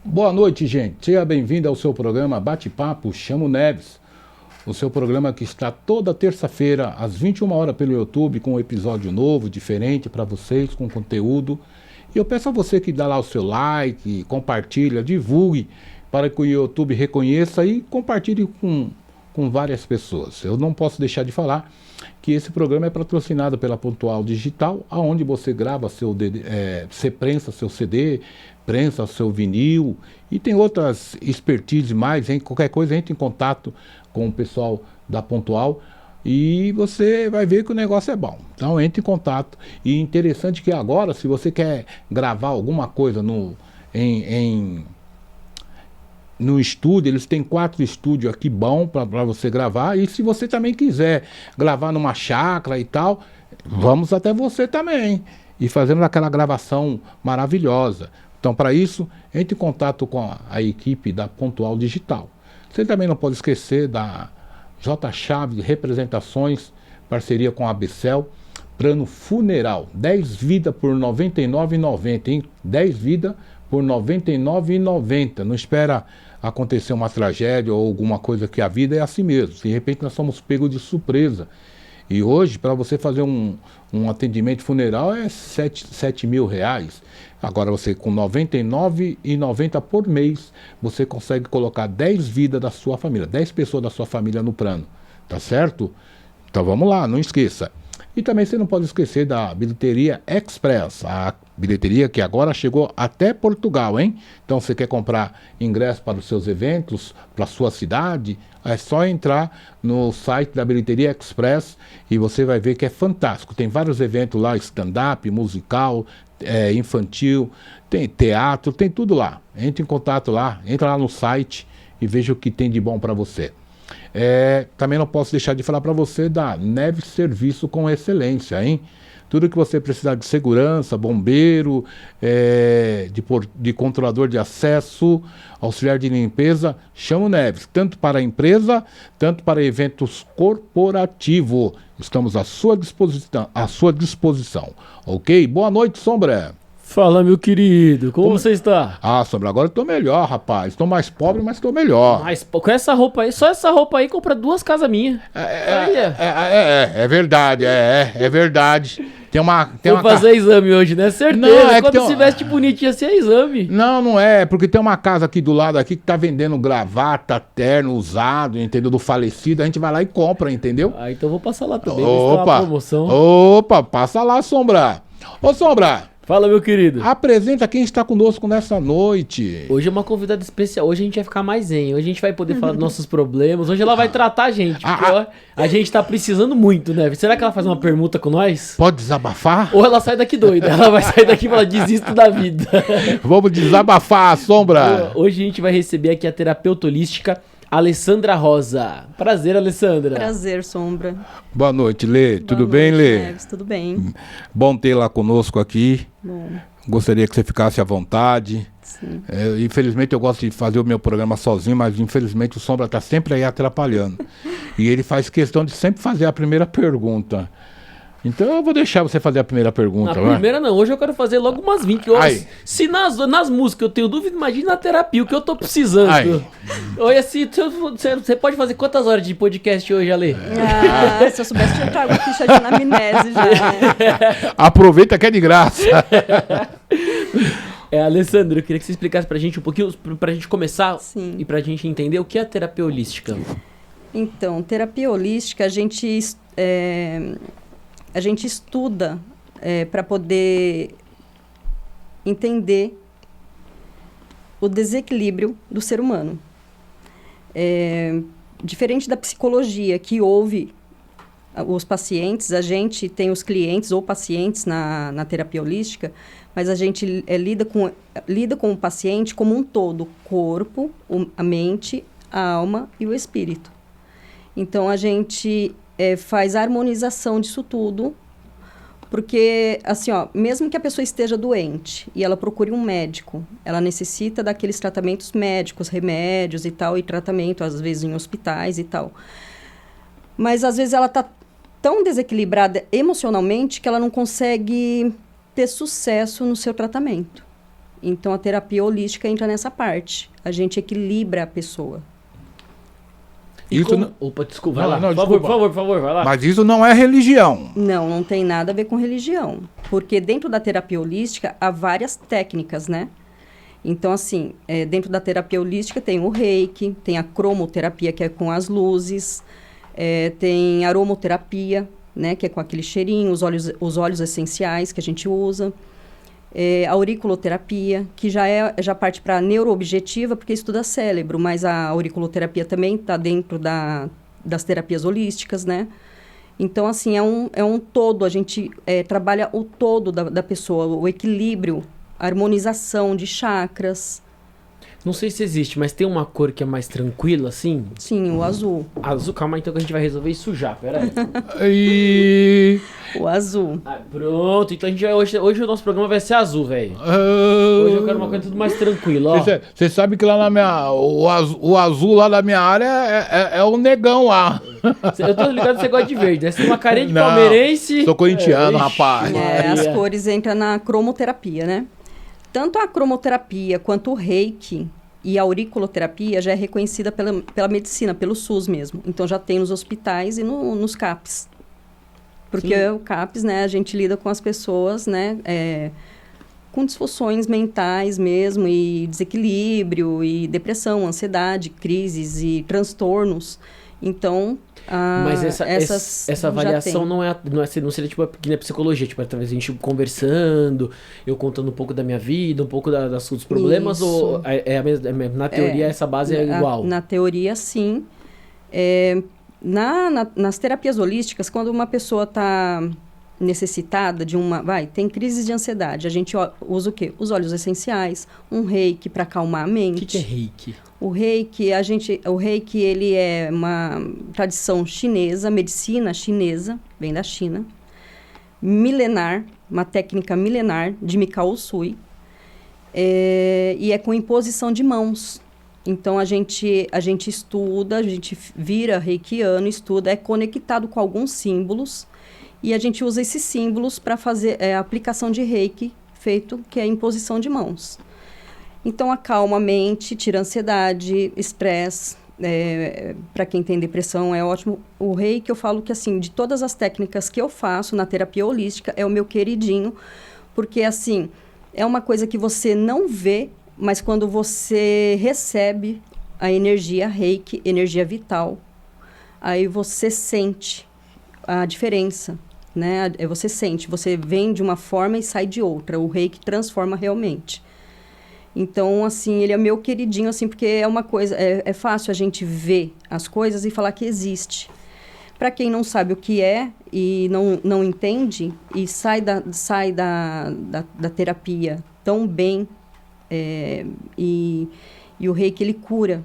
Boa noite, gente. Seja bem-vindo ao seu programa Bate-Papo Chamo Neves. O seu programa que está toda terça-feira, às 21 horas pelo YouTube, com um episódio novo, diferente para vocês, com conteúdo. E eu peço a você que dá lá o seu like, compartilha, divulgue, para que o YouTube reconheça e compartilhe com várias pessoas. Eu não posso deixar de falar que esse programa é patrocinado pela Pontual Digital, onde você grava você prensa seu CD, prensa seu vinil e tem outras expertise mais, hein? Qualquer coisa, entre em contato com o pessoal da Pontual e você vai ver que o negócio é bom. Então entre em contato. E interessante que agora, se você quer gravar alguma coisa no estúdio, eles têm 4 estúdios aqui bom para você gravar. E se você também quiser gravar numa chácara e tal, vamos até você também. E fazemos aquela gravação maravilhosa. Então, para isso, entre em contato com a equipe da Pontual Digital. Você também não pode esquecer da J Chaves Representações, parceria com a Abcel, plano funeral, 10 vidas por R$ 99,90, hein? 10 vidas por R$ 99,90. Não espera acontecer uma tragédia ou alguma coisa, que a vida é assim mesmo. De repente nós somos pegos de surpresa. E hoje, para você fazer um atendimento funeral é R$ mil. Agora você com R$ 99,90 por mês, você consegue colocar 10 vidas da sua família, 10 pessoas da sua família no plano. Tá certo? Então vamos lá, não esqueça. E também você não pode esquecer da Bilheteria Express, a bilheteria que agora chegou até Portugal, hein? Então você quer comprar ingresso para os seus eventos, para a sua cidade, é só entrar no site da Bilheteria Express e você vai ver que é fantástico. Tem vários eventos lá, stand-up, musical, infantil, tem teatro, tem tudo lá. Entre em contato lá, entra lá no site e veja o que tem de bom para você. Também não posso deixar de falar para você da Neves Serviço com Excelência, hein? Tudo que você precisar de segurança, bombeiro, de controlador de acesso, auxiliar de limpeza, chama o Neves, tanto para a empresa, tanto para eventos corporativos. Estamos à sua disposição, ok? Boa noite, Sombra. Fala, meu querido, como você está? Ah, Sombra, agora eu tô melhor, rapaz. Estou mais pobre, mas estou melhor. Mas com essa roupa aí, só essa roupa aí compra 2 casas minhas. É verdade, é verdade. Vou fazer exame hoje, né? Certeza. Não, quando se veste bonitinho assim é exame. Não é, porque tem uma casa aqui do lado aqui que tá vendendo gravata, terno, usado, entendeu? Do falecido, a gente vai lá e compra, entendeu? Ah, então vou passar lá também, opa, promoção. Opa, passa lá, Sombra. Ô, Sombra. Fala, meu querido. Apresenta quem está conosco nessa noite. Hoje é uma convidada especial. Hoje a gente vai ficar mais zen. Hoje a gente vai poder falar dos nossos problemas. Hoje ela vai tratar a gente. Porque a gente tá precisando muito, né? Será que ela faz uma permuta com nós? Pode desabafar? Ou ela sai daqui doida. Ela vai sair daqui e falar, desisto da vida. Vamos desabafar, Sombra. Hoje a gente vai receber aqui a terapeuta holística Alessandra Rosa. Prazer, Alessandra. Prazer, Sombra. Boa noite, Lê. Tudo bem, Lê? Neves, tudo bem. Bom tê-la conosco aqui. Bom. Gostaria que você ficasse à vontade. Sim. Infelizmente eu gosto de fazer o meu programa sozinho, mas infelizmente o Sombra está sempre aí atrapalhando. E ele faz questão de sempre fazer a primeira pergunta. Então eu vou deixar você fazer a primeira pergunta. A primeira não, hoje eu quero fazer logo umas 20. Se nas músicas eu tenho dúvida, imagina na terapia, o que eu tô precisando. Olha, você pode fazer quantas horas de podcast hoje, Ale? Se eu soubesse, eu trago ficha de anamnese já. Né? Aproveita que é de graça. Alessandra, eu queria que você explicasse pra gente um pouquinho, pra gente começar. Sim. E pra gente entender o que é a terapia holística. Então, terapia holística, a gente estuda para poder entender o desequilíbrio do ser humano. Diferente da psicologia, que ouve os pacientes, a gente tem os clientes ou pacientes na terapia holística, mas a gente lida com o paciente como um todo, o corpo, a mente, a alma e o espírito. Então, a gente faz a harmonização disso tudo, porque, assim, mesmo que a pessoa esteja doente e ela procure um médico, ela necessita daqueles tratamentos médicos, remédios e tal, e tratamento, às vezes, em hospitais e tal. Mas, às vezes, ela está tão desequilibrada emocionalmente que ela não consegue ter sucesso no seu tratamento. Então, a terapia holística entra nessa parte. A gente equilibra a pessoa. Isso não... Opa, desculpa, vai Não, lá. não, Por favor, vai lá. Mas isso não é religião. Não, não tem nada a ver com religião. Porque dentro da terapia holística, há várias técnicas, né? Então, assim, dentro da terapia holística tem o reiki, tem a cromoterapia, que é com as luzes, tem a aromoterapia, né, que é com aquele cheirinho, os óleos essenciais que a gente usa, a auriculoterapia, que já parte para a neuroobjetiva, porque estuda cérebro, mas a auriculoterapia também está dentro das terapias holísticas, né? Então, assim, é um todo, a gente trabalha o todo da pessoa, o equilíbrio, a harmonização de chakras. Não sei se existe, mas tem uma cor que é mais tranquila, assim? Sim, o azul. Azul, calma aí, então que a gente vai resolver isso já, peraí. E... O azul. Pronto, então a gente vai, hoje o nosso programa vai ser azul, velho. Hoje eu quero uma coisa tudo mais tranquila, ó. Você sabe que lá na minha... O azul lá da minha área é o negão lá. Eu tô ligado que você gosta de verde, né? Você tem uma carinha de palmeirense. Sou corintiano, rapaz. As cores entram na cromoterapia, né? Tanto a cromoterapia quanto o reiki e a auriculoterapia já é reconhecida pela medicina, pelo SUS mesmo. Então, já tem nos hospitais e nos CAPs. Porque o CAPs, né, a gente lida com as pessoas, né, com disfunções mentais mesmo, e desequilíbrio, e depressão, ansiedade, crises e transtornos. Então... Mas essa avaliação não seria tipo que nem a psicologia, tipo, talvez a gente conversando, eu contando um pouco da minha vida, um pouco dos problemas, isso. Ou na teoria essa base é igual? Na teoria, sim. Nas terapias holísticas, quando uma pessoa está necessitada de tem crises de ansiedade, a gente usa o quê? Os óleos essenciais, um reiki para acalmar a mente. O que é reiki? O reiki, ele é uma tradição chinesa, medicina chinesa, vem da China, milenar, uma técnica milenar de Mikao Usui, e é com imposição de mãos. Então, a gente estuda, a gente vira reikiano, estuda, é conectado com alguns símbolos, e a gente usa esses símbolos para fazer a aplicação de reiki, que é a imposição de mãos. Então, acalma a mente, tira ansiedade, estresse. Para quem tem depressão, é ótimo. O reiki, eu falo que, assim, de todas as técnicas que eu faço na terapia holística, é o meu queridinho, porque, assim, é uma coisa que você não vê, mas quando você recebe a energia reiki, energia vital, aí você sente a diferença, né? Você sente, você vem de uma forma e sai de outra. O reiki transforma realmente. Então, assim, ele é meu queridinho, assim, porque é uma coisa... É fácil a gente ver as coisas e falar que existe. Para quem não sabe o que é e não entende, e sai da terapia tão bem, e o reiki, ele cura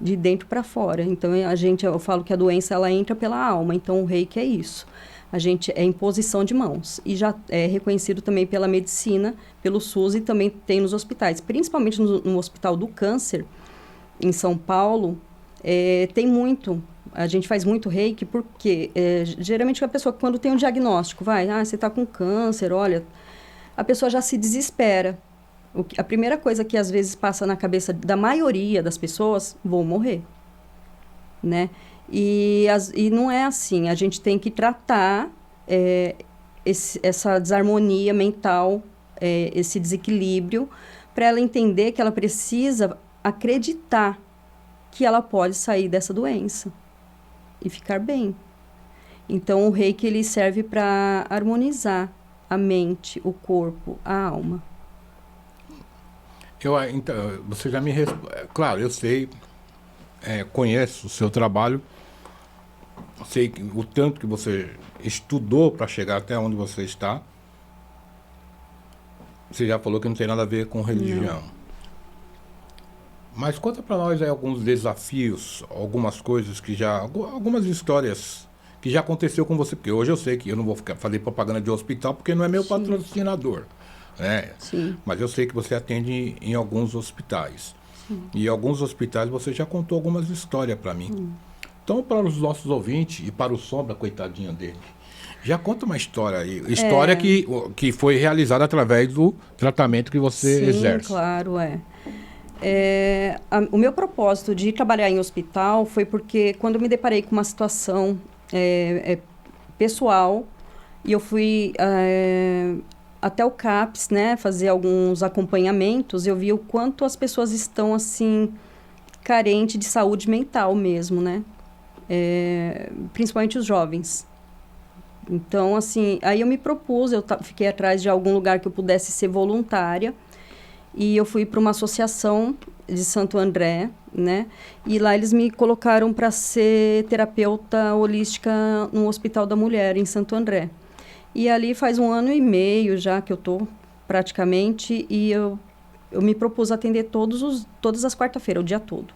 de dentro para fora. Então, eu falo que a doença, ela entra pela alma. Então, o reiki é isso. A gente é imposição de mãos. E já é reconhecido também pela medicina, pelo SUS, e também tem nos hospitais. Principalmente no Hospital do Câncer, em São Paulo, tem muito. A gente faz muito reiki porque, geralmente, a pessoa, quando tem um diagnóstico, você está com câncer, olha, a pessoa já se desespera. A primeira coisa que, às vezes, passa na cabeça da maioria das pessoas, vou morrer, né? E não é assim, a gente tem que tratar essa desarmonia mental, esse desequilíbrio, para ela entender que ela precisa acreditar que ela pode sair dessa doença e ficar bem. Então, o reiki, ele serve para harmonizar a mente, o corpo, a alma. Então, você já me respondeu. Claro, eu sei, conheço o seu trabalho, sei o tanto que você estudou para chegar até onde você está. Você já falou que não tem nada a ver com religião. Não. Mas conta para nós aí alguns desafios, algumas coisas algumas histórias que já aconteceu com você, porque hoje eu sei que eu não vou fazer propaganda de hospital porque não é meu patrocinador, né? Sim. Mas eu sei que você atende em alguns hospitais. Sim. E em alguns hospitais você já contou algumas histórias para mim. Então, para os nossos ouvintes e para o Sombra, coitadinho dele, Já conta uma história aí. História que foi realizada através do tratamento que você exerce. Sim, claro, o meu propósito de trabalhar em hospital foi porque quando eu me deparei com uma situação pessoal, e eu fui até o CAPS, né, fazer alguns acompanhamentos, eu vi o quanto as pessoas estão, assim, carentes de saúde mental mesmo, né? Principalmente os jovens. Então, assim, aí eu me propus, eu fiquei atrás de algum lugar que eu pudesse ser voluntária, e eu fui para uma associação de Santo André, né? E lá eles me colocaram para ser terapeuta holística no Hospital da Mulher, em Santo André. E ali faz 1 ano e meio já que eu tô, praticamente, e eu me propus atender todas as quarta-feiras, o dia todo.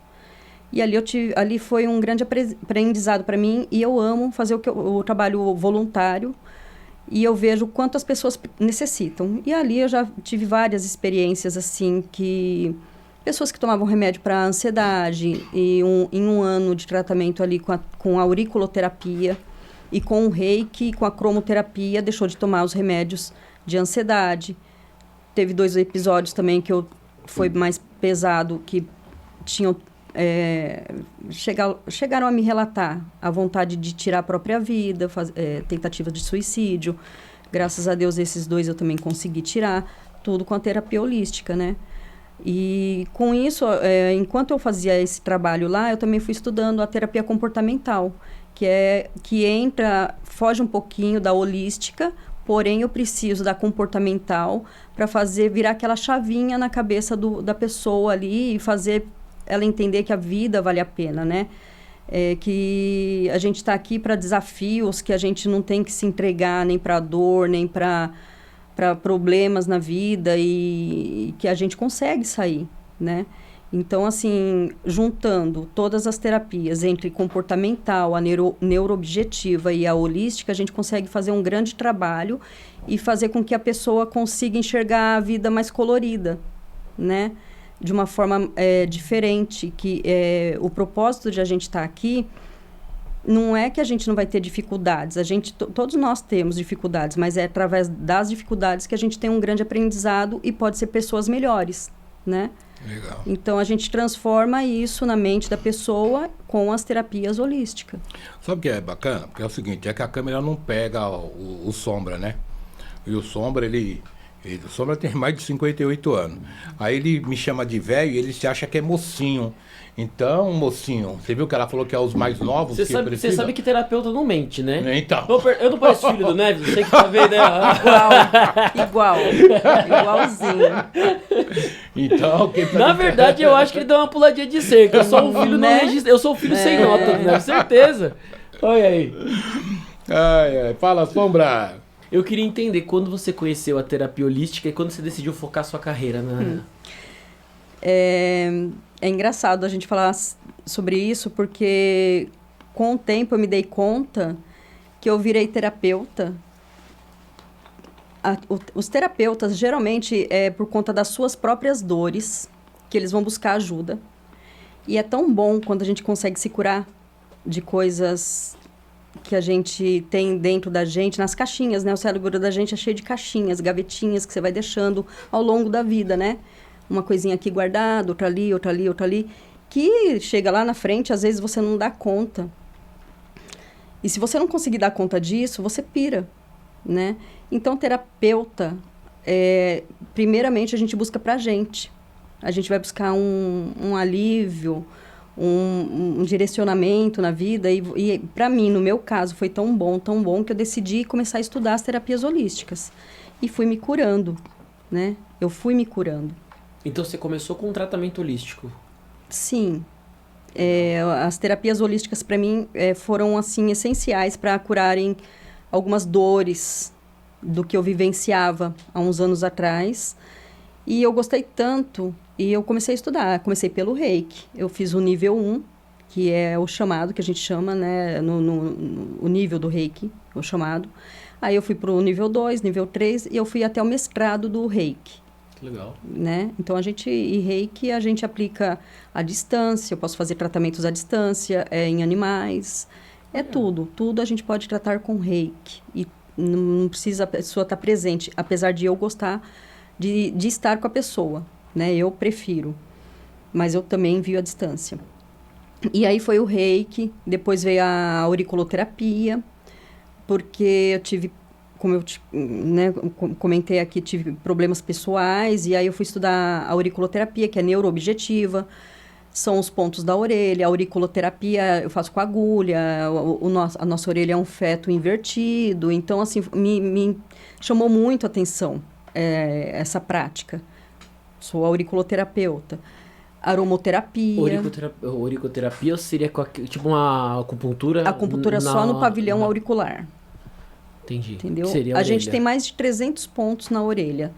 E ali foi um grande aprendizado para mim, e eu amo fazer o trabalho voluntário, e eu vejo o quanto as pessoas necessitam. E ali eu já tive várias experiências, assim, pessoas que tomavam remédio para ansiedade, e em 1 ano de tratamento ali com a auriculoterapia, e com o reiki, com a cromoterapia, deixou de tomar os remédios de ansiedade. Teve 2 episódios também que foi mais pesado, que tinham... chegaram a me relatar a vontade de tirar a própria vida, tentativa de suicídio. Graças a Deus, esses 2 eu também consegui tirar, tudo com a terapia holística, né? E com isso, enquanto eu fazia esse trabalho lá, eu também fui estudando a terapia comportamental, que foge um pouquinho da holística, porém eu preciso da comportamental para virar aquela chavinha na cabeça da pessoa ali e fazer ela entender que a vida vale a pena, né? Que a gente está aqui para desafios, que a gente não tem que se entregar nem para dor, nem para problemas na vida, e que a gente consegue sair, né? Então, assim, juntando todas as terapias entre comportamental, a neuroobjetiva e a holística, a gente consegue fazer um grande trabalho e fazer com que a pessoa consiga enxergar a vida mais colorida, né? De uma forma diferente, o propósito de a gente estar aqui não é que a gente não vai ter dificuldades, todos nós temos dificuldades, mas é através das dificuldades que a gente tem um grande aprendizado e pode ser pessoas melhores, né? Legal. Então, a gente transforma isso na mente da pessoa com as terapias holísticas. Sabe o que é bacana? Porque é o seguinte, que a câmera não pega o Sombra, né? E o Sombra, o Sombra tem mais de 58 anos. Aí ele me chama de velho e ele se acha que é mocinho. Então, mocinho, você viu que ela falou que é os mais novos? Você sabe que terapeuta não mente, né? Então. Eu não pareço filho do Neves? Você que tá vendo, né? Igualzinho. Então, na verdade, eu acho que ele deu uma puladinha de cerca. Eu sou um filho não registrado. Eu sou um filho sem nota, né? Certeza. Olha aí. Fala, Sombra. Eu queria entender quando você conheceu a terapia holística e quando você decidiu focar sua carreira na... É engraçado a gente falar sobre isso, porque com o tempo eu me dei conta que eu virei terapeuta. Os terapeutas, geralmente, por conta das suas próprias dores, que eles vão buscar ajuda. E é tão bom quando a gente consegue se curar de coisas que a gente tem dentro da gente, nas caixinhas, né? O cérebro da gente é cheio de caixinhas, gavetinhas que você vai deixando ao longo da vida, né? Uma coisinha aqui guardada, outra ali, outra ali, outra ali, que chega lá na frente, às vezes você não dá conta. E se você não conseguir dar conta disso, você pira, né? Então, terapeuta, primeiramente, a gente busca pra gente. A gente vai buscar um alívio, um direcionamento na vida. E para mim, no meu caso, foi tão bom, que eu decidi começar a estudar as terapias holísticas. E fui me curando, né? Eu fui me curando. Então, você começou com um tratamento holístico? Sim. As terapias holísticas, para mim, foram, assim, essenciais para curarem algumas dores do que eu vivenciava há uns anos atrás. E eu gostei tanto, e eu comecei a estudar. Comecei pelo reiki. Eu fiz o nível 1, que é o chamado, que a gente chama, né? O nível do reiki, o chamado. Aí eu fui para o nível 2, nível 3, e eu fui até o mestrado do reiki. Legal. Né? Então, reiki a gente aplica à distância, eu posso fazer tratamentos à distância, em animais, tudo a gente pode tratar com reiki. E Não precisa a pessoa estar presente, apesar de eu gostar de estar com a pessoa, né? Eu prefiro, mas eu também envio à distância. E aí foi o reiki, depois veio a auriculoterapia, porque eu tive, como eu comentei aqui, tive problemas pessoais, e aí eu fui estudar a auriculoterapia, que é neuroobjetiva, são os pontos da orelha. A auriculoterapia eu faço com agulha, a nossa orelha é um feto invertido, então, assim, me chamou muito a atenção essa prática. Sou auriculoterapeuta. Aromoterapia. Auriculoterapia seria tipo uma acupuntura? Acupuntura só no pavilhão auricular. Entendi. Entendeu? Seria a gente tem mais de 300 pontos na orelha.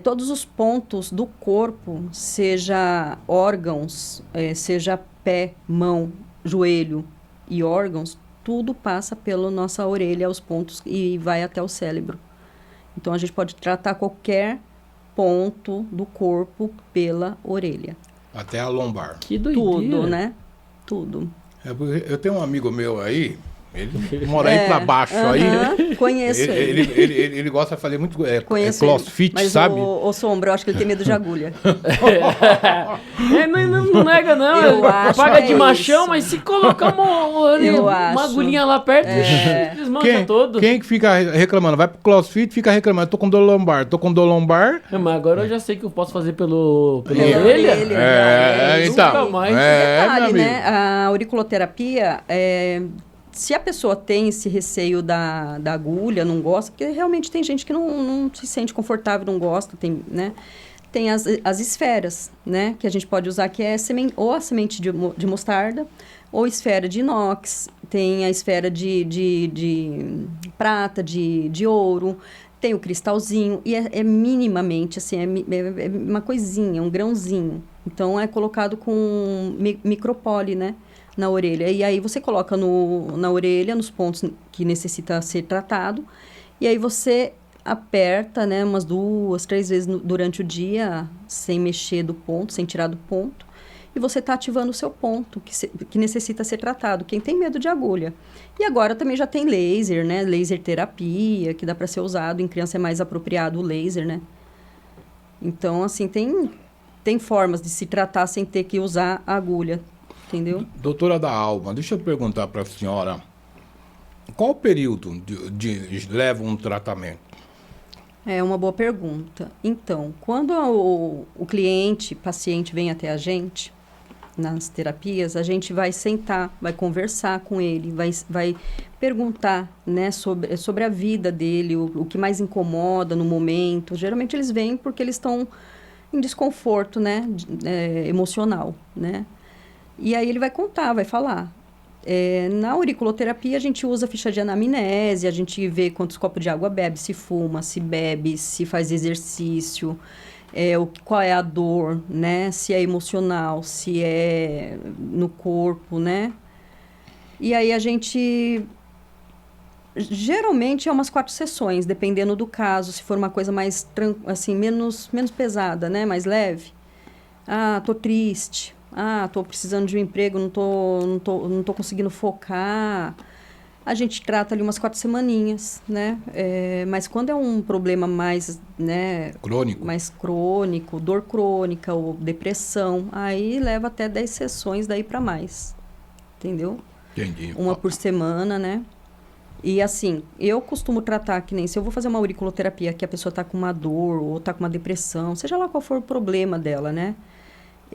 Todos os pontos do corpo, seja órgãos, seja pé, mão, joelho e órgãos, tudo passa pela nossa orelha, os pontos, e vai até o cérebro. Então, a gente pode tratar qualquer ponto do corpo pela orelha. Até a lombar. Que doideira. Tudo, né? Tudo. Eu tenho um amigo meu aí, ele mora aí pra baixo aí. Conheço ele gosta de fazer muito crossfit, mas sabe? O Sombra, eu acho que ele tem medo de agulha. Não nega, não. Eu acho paga de é machão, isso. mas se colocar uma agulhinha lá perto, desmancha todo. Quem que fica reclamando? Vai pro crossfit e fica reclamando. Tô com dor lombar. Mas agora eu já sei que eu posso fazer pela orelha. Então. Detalhe, né? A auriculoterapia se a pessoa tem esse receio da agulha, não gosta, porque realmente tem gente que não se sente confortável, não gosta, né? Tem as esferas, né? Que a gente pode usar, que é ou a semente de mostarda, ou esfera de inox, tem a esfera de prata, de ouro, tem o cristalzinho, e é minimamente, assim, é uma coisinha, um grãozinho. Então, é colocado com micropole, né? Na orelha. E aí você coloca na orelha, nos pontos que necessita ser tratado, e aí você aperta, né, umas 2, 3 vezes durante o dia, sem mexer do ponto, sem tirar do ponto, e você está ativando o seu ponto, que necessita ser tratado. Quem tem medo de agulha. E agora também já tem laser, né, laser terapia, que dá para ser usado, em criança é mais apropriado o laser, né. Então, assim, tem formas de se tratar sem ter que usar a agulha. Entendeu? Doutora da Alma, deixa eu perguntar para a senhora, qual o período de leva um tratamento? É uma boa pergunta. Então, quando o paciente vem até a gente, nas terapias, a gente vai sentar, vai conversar com ele, vai perguntar, né, sobre a vida dele, o que mais incomoda no momento. Geralmente eles vêm porque eles estão em desconforto, né, emocional, né? E aí ele vai contar, vai falar. Na auriculoterapia, a gente usa ficha de anamnese, a gente vê quantos copos de água bebe, se fuma, se bebe, se faz exercício, qual é a dor, né? Se é emocional, se é no corpo, né? E aí a gente... Geralmente é umas 4 sessões, dependendo do caso. Se for uma coisa mais, assim, menos pesada, né? Mais leve. Tô triste. Tô precisando de um emprego, não tô conseguindo focar. A gente trata ali umas 4 semaninhas, né? Mas quando é um problema mais, né? Crônico. Mais crônico, dor crônica ou depressão, aí leva até 10 sessões daí para mais. Entendeu? Entendi. Uma por semana, né? E assim, eu costumo tratar que nem se eu vou fazer uma auriculoterapia que a pessoa tá com uma dor ou tá com uma depressão, seja lá qual for o problema dela, né?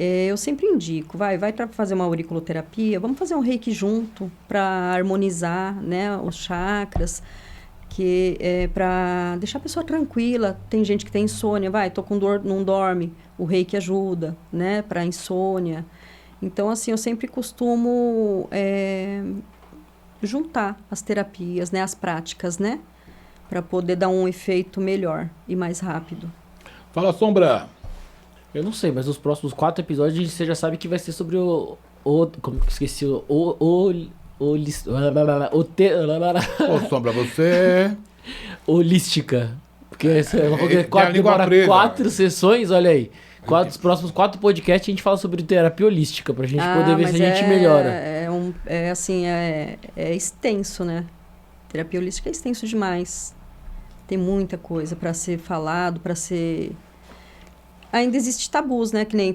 Eu sempre indico, vai fazer uma auriculoterapia, vamos fazer um reiki junto para harmonizar, né, os chakras, que para deixar a pessoa tranquila. Tem gente que tem insônia, tô com dor, não dorme, o reiki ajuda, né, para insônia. Então, assim, eu sempre costumo juntar as terapias, né, as práticas, né, para poder dar um efeito melhor e mais rápido. Fala, Sombra! Eu não sei, mas nos próximos 4 episódios você já sabe que vai ser sobre como que esqueci? Sombra, você... Holística. Porque demora 4 sessões, olha aí. Os próximos 4 podcasts a gente fala sobre terapia holística, pra gente poder ver se a gente melhora. É extenso, né? Terapia holística é extenso demais. Tem muita coisa para ser falado, para ser... Ainda existe tabus, né? Que nem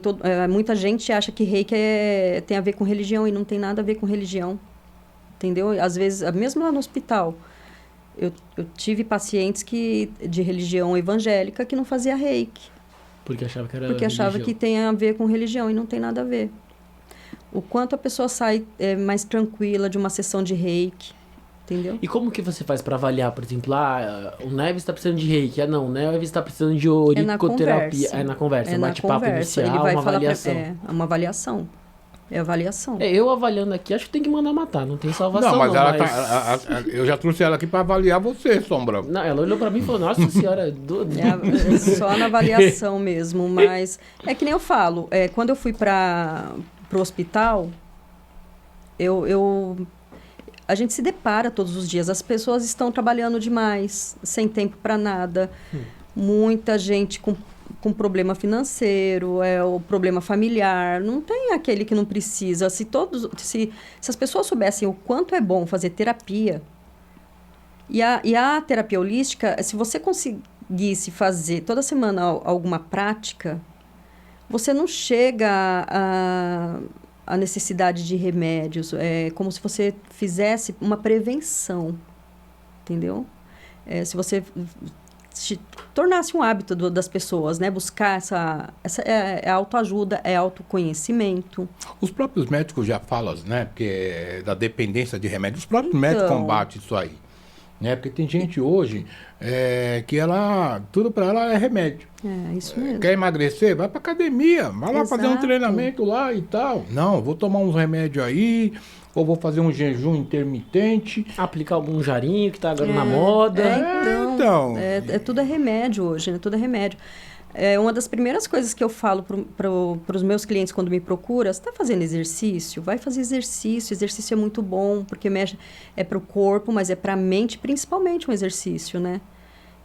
muita gente acha que reiki tem a ver com religião e não tem nada a ver com religião. Entendeu? Às vezes, mesmo lá no hospital, eu tive pacientes de religião evangélica que não fazia reiki. Porque achava que era Porque achava que tem a ver com religião e não tem nada a ver. O quanto a pessoa sai mais tranquila de uma sessão de reiki. Entendeu? E como que você faz para avaliar, por exemplo, o Neves está precisando de reiki, não, o Neves está precisando de auriculoterapia. É na conversa, bate-papo inicial, ele vai uma falar avaliação. Uma avaliação. É avaliação. Eu avaliando aqui, acho que tem que mandar matar, não tem salvação não. Mas eu já trouxe ela aqui para avaliar você, Sombra. Não, ela olhou para mim e falou, nossa senhora... É só na avaliação mesmo, mas... É que nem eu falo, quando eu fui para o hospital, a gente se depara todos os dias. As pessoas estão trabalhando demais, sem tempo para nada. Muita gente com problema financeiro, o problema familiar. Não tem aquele que não precisa. Se as pessoas soubessem o quanto é bom fazer terapia, e a terapia holística, se você conseguisse fazer toda semana alguma prática, você não chega a necessidade de remédios. É como se você fizesse uma prevenção, entendeu? Se você tornasse um hábito das pessoas, né? Buscar essa autoajuda, autoconhecimento. Os próprios médicos já falam, né? Porque da dependência de remédio. Os próprios médicos combatem isso aí. Né? Porque tem gente hoje que tudo para ela é remédio. Isso mesmo. Quer emagrecer? Vai para academia, vai lá fazer um treinamento lá e tal. Não, vou tomar uns remédios aí, ou vou fazer um jejum intermitente. Aplicar algum jarinho que tá agora na moda. Então. Tudo é remédio hoje, né? Tudo é remédio. Uma das primeiras coisas que eu falo para os meus clientes quando me procuram, você está fazendo exercício? Vai fazer exercício. Exercício é muito bom, porque é para o corpo, mas é para a mente, principalmente um exercício, né?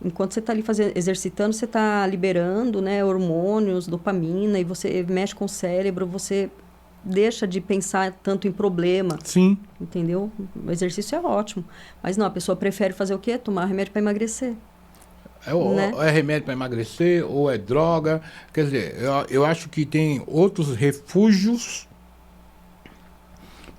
Enquanto você está ali exercitando, você está liberando, né, hormônios, dopamina, e você mexe com o cérebro, você deixa de pensar tanto em problema. Sim. Entendeu? O exercício é ótimo. Mas não, a pessoa prefere fazer o quê? Tomar remédio para emagrecer. Ou é remédio para emagrecer, ou é droga. Quer dizer, eu acho que tem outros refúgios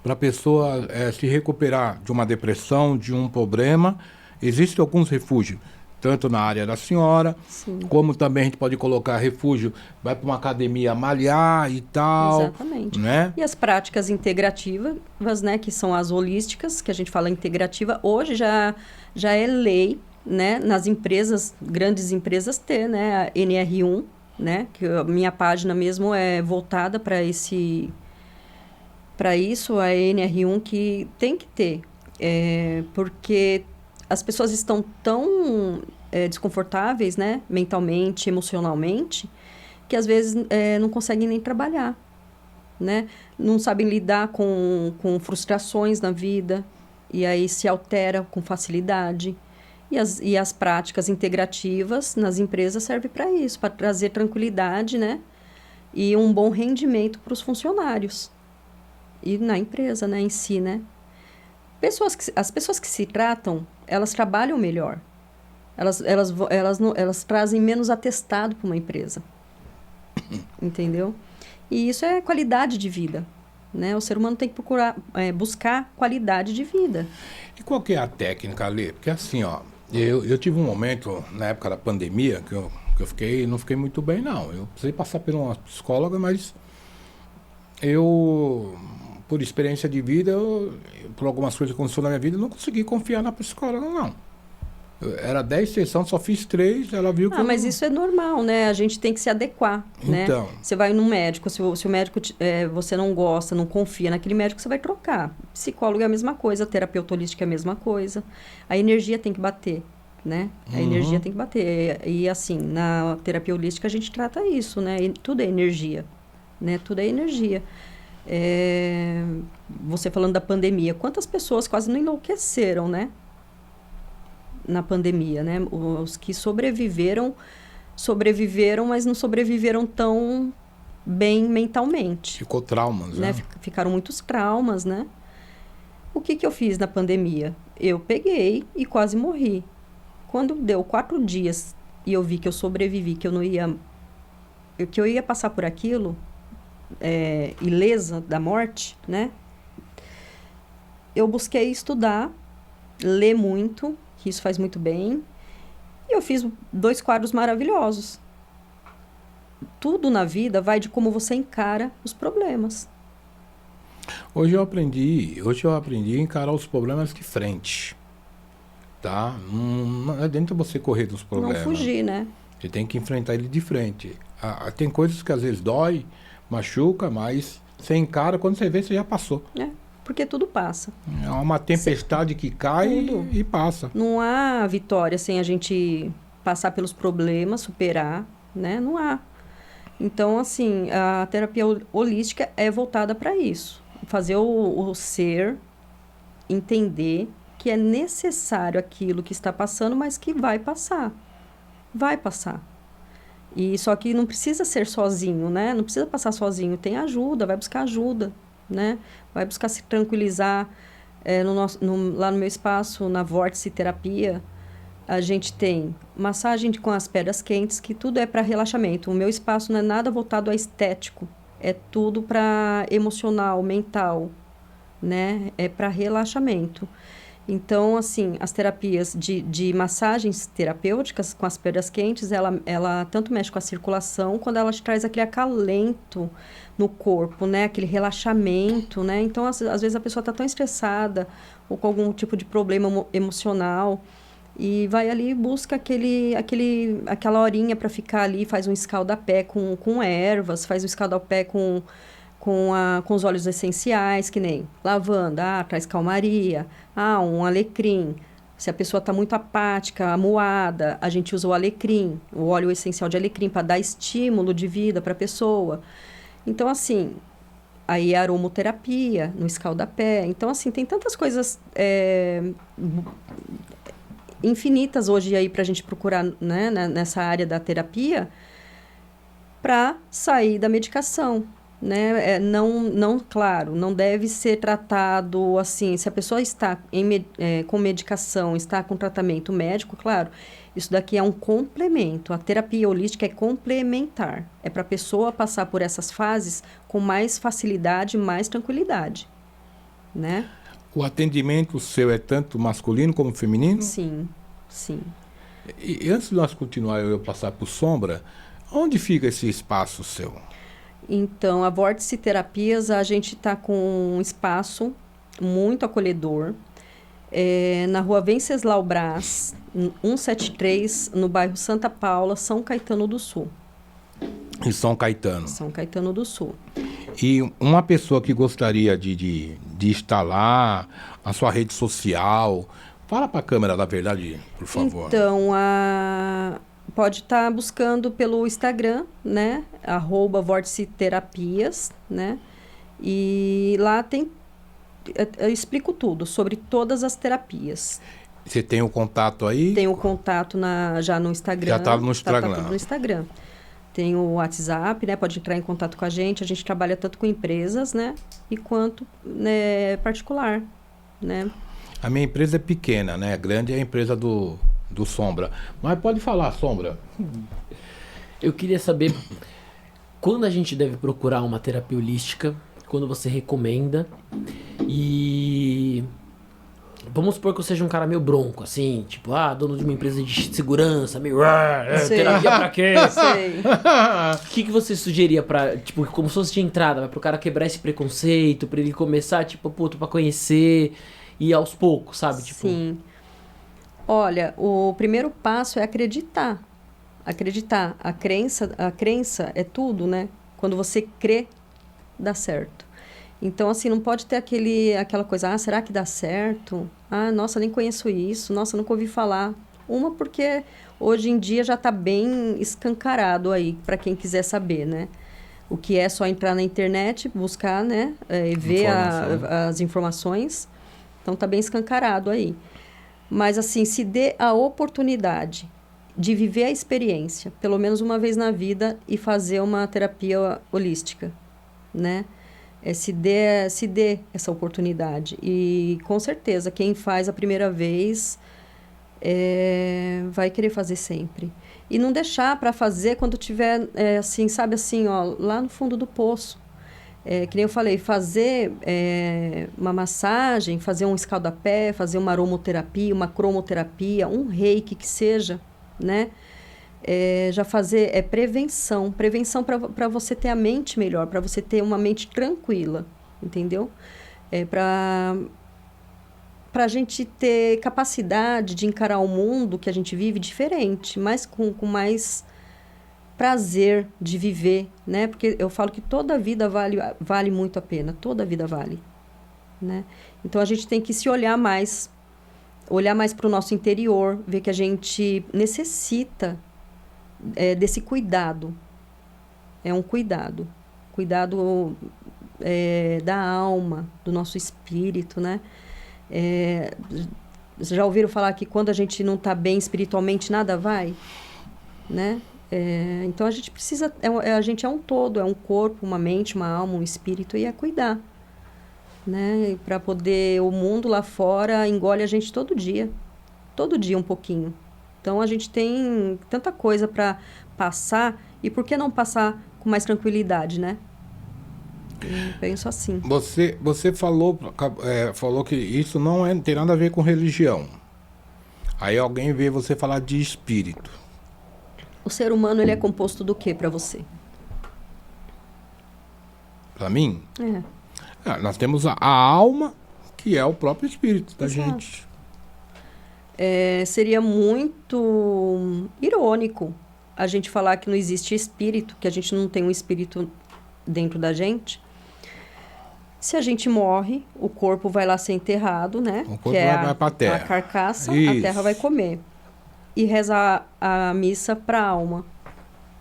para a pessoa se recuperar de uma depressão, de um problema. Existem alguns refúgios, tanto na área da senhora, sim, como também a gente pode colocar refúgio, vai para uma academia malhar e tal. Exatamente. Né? E as práticas integrativas, né, que são as holísticas, que a gente fala integrativa, hoje já é lei, né, nas empresas, grandes empresas ter, né, a NR1, né, que a minha página mesmo é voltada para isso, a NR1 que tem que ter, porque as pessoas estão tão desconfortáveis, né, mentalmente, emocionalmente, que às vezes não conseguem nem trabalhar, né, não sabem lidar com frustrações na vida, e aí se altera com facilidade. E as práticas integrativas nas empresas servem para isso, para trazer tranquilidade, né? E um bom rendimento para os funcionários. E na empresa, né? Em si, né? As pessoas que se tratam, elas trabalham melhor. Elas trazem menos atestado para uma empresa. Entendeu? E isso é qualidade de vida. Né? O ser humano tem que buscar qualidade de vida. E qual que é a técnica, Lê? Porque assim, ó, eu tive um momento na época da pandemia que eu não fiquei muito bem, não. Eu precisei passar por uma psicóloga, mas por experiência de vida, por algumas coisas que aconteceram na minha vida, eu não consegui confiar na psicóloga, não. Era 10 sessões, só fiz 3, ela viu que... mas isso é normal, né? A gente tem que se adequar, né? Então... Você vai num médico, se o médico você não gosta, não confia naquele médico, você vai trocar. Psicólogo é a mesma coisa, terapeuta holística é a mesma coisa. A energia tem que bater, né? A energia tem que bater. E assim, na terapia holística a gente trata isso, né? E tudo é energia, né? Tudo é energia. Você falando da pandemia, quantas pessoas quase não enlouqueceram, né? Na pandemia, né? Os que sobreviveram, mas não sobreviveram tão bem mentalmente. Ficou traumas, né? Ficaram muitos traumas, né? O que eu fiz na pandemia? Eu peguei e quase morri. Quando deu 4 dias e eu vi que eu sobrevivi, que eu ia passar por aquilo, ilesa da morte, né? Eu busquei estudar, ler muito, que isso faz muito bem. E eu fiz 2 quadros maravilhosos. Tudo na vida vai de como você encara os problemas. Hoje eu aprendi a encarar os problemas de frente. Tá? Não adianta você correr dos problemas. Não fugir, né? Você tem que enfrentar ele de frente. Tem coisas que às vezes dói, machuca, mas você encara, quando você vê, você já passou. Porque tudo passa. É uma tempestade que cai e passa. Não há vitória sem a gente passar pelos problemas, superar, né? Não há. Então, assim, a terapia holística é voltada para isso. Fazer o ser entender que é necessário aquilo que está passando, mas que vai passar. Vai passar. E só que não precisa ser sozinho, né? Não precisa passar sozinho. Tem ajuda, vai buscar ajuda, né? Vai buscar se tranquilizar. Lá no meu espaço, na Vórtice Terapia, a gente tem massagem com as pedras quentes, que tudo é para relaxamento. O meu espaço não é nada voltado a estético. É tudo para emocional, mental, né? É para relaxamento. Então, assim, as terapias de massagens terapêuticas com as pedras quentes, ela tanto mexe com a circulação, quando ela te traz aquele acalento no corpo, né? Aquele relaxamento, né? Então, às vezes a pessoa está tão estressada ou com algum tipo de problema emocional e vai ali e busca aquela horinha para ficar ali, faz um escaldapé com ervas, faz um escaldapé com os óleos essenciais, que nem lavanda, traz calmaria, um alecrim. Se a pessoa está muito apática, amuada, a gente usa o alecrim, o óleo essencial de alecrim, para dar estímulo de vida para a pessoa. Então, assim, aí a aromoterapia, no escaldapé. Então, assim, tem tantas coisas infinitas hoje aí para a gente procurar, né, nessa área da terapia, para sair da medicação. Né? Claro, não deve ser tratado assim. Se a pessoa está com medicação, está com tratamento médico, claro, isso daqui é um complemento. A terapia holística é complementar. É para a pessoa passar por essas fases com mais facilidade, mais tranquilidade. Né? O atendimento seu é tanto masculino como feminino? Sim, sim. E antes de nós continuar, eu passar por Sombra, onde fica esse espaço seu? Então, a Vórtice Terapias, a gente está com um espaço muito acolhedor, na rua Venceslau Braz, 173, no bairro Santa Paula, São Caetano do Sul. Em São Caetano? São Caetano do Sul. E uma pessoa que gostaria de instalar a sua rede social, fala para a câmera da verdade, por favor. Então, pode estar buscando pelo Instagram, né? @VórticeTerapias, né? E lá eu explico tudo sobre todas as terapias. Você tem o contato aí? Tem o contato já no Instagram. Já está no Instagram. Tá tudo no Instagram. Tem o WhatsApp, né? Pode entrar em contato com a gente. A gente trabalha tanto com empresas, né? E quanto particular, né? A minha empresa é pequena, né? A grande é a empresa do Sombra. Mas pode falar, Sombra. Eu queria saber quando a gente deve procurar uma terapia holística, quando você recomenda. E vamos supor que eu seja um cara meio bronco, assim, tipo, dono de uma empresa de segurança, meio terapia pra quê? Sei. O que você sugeria pra, tipo, como se fosse de entrada, pro cara quebrar esse preconceito, pra ele começar, tipo, pra conhecer e aos poucos, sabe? Tipo... Sim. Olha, o primeiro passo é acreditar. Acreditar. A crença é tudo, né? Quando você crê, dá certo. Então, assim, não pode ter aquela coisa, será que dá certo? Nossa, nem conheço isso. Nossa, nunca ouvi falar. Porque hoje em dia já está bem escancarado aí, para quem quiser saber, né? O que é só entrar na internet, buscar, né? E ver as informações. Então, está bem escancarado aí. Mas, assim, se dê a oportunidade de viver a experiência, pelo menos uma vez na vida, e fazer uma terapia holística, né? se dê essa oportunidade. E, com certeza, quem faz a primeira vez vai querer fazer sempre. E não deixar para fazer quando tiver, assim, sabe assim, ó, lá no fundo do poço. Que nem eu falei, fazer uma massagem, fazer um escaldapé, fazer uma aromoterapia, uma cromoterapia, um reiki que seja, né? Já fazer prevenção para você ter a mente melhor, para você ter uma mente tranquila, entendeu? Para a gente ter capacidade de encarar o mundo que a gente vive diferente, mas com mais prazer de viver, né? Porque eu falo que toda vida vale muito a pena, toda vida vale, né? Então a gente tem que se olhar mais para o nosso interior, ver que a gente necessita desse cuidado. É um cuidado da alma, do nosso espírito, né? Vocês já ouviram falar que quando a gente não está bem espiritualmente, nada vai, né? Então a gente precisa, a gente é um todo, é um corpo, uma mente, uma alma, um espírito, e cuidar, né? Para poder, o mundo lá fora engole a gente todo dia um pouquinho. Então a gente tem tanta coisa para passar, e por que não passar com mais tranquilidade, né? Eu penso assim. Você falou que isso não tem nada a ver com religião. Aí alguém vê você falar de espírito. O ser humano, ele é composto do que para você? Para mim? Nós temos a alma, que é o próprio espírito da Exato. gente. Seria muito irônico a gente falar que não existe espírito, que a gente não tem um espírito dentro da gente. Se a gente morre, o corpo vai lá ser enterrado, né? O corpo vai para a terra. A carcaça, Isso. A terra vai comer. E rezar a missa para a alma.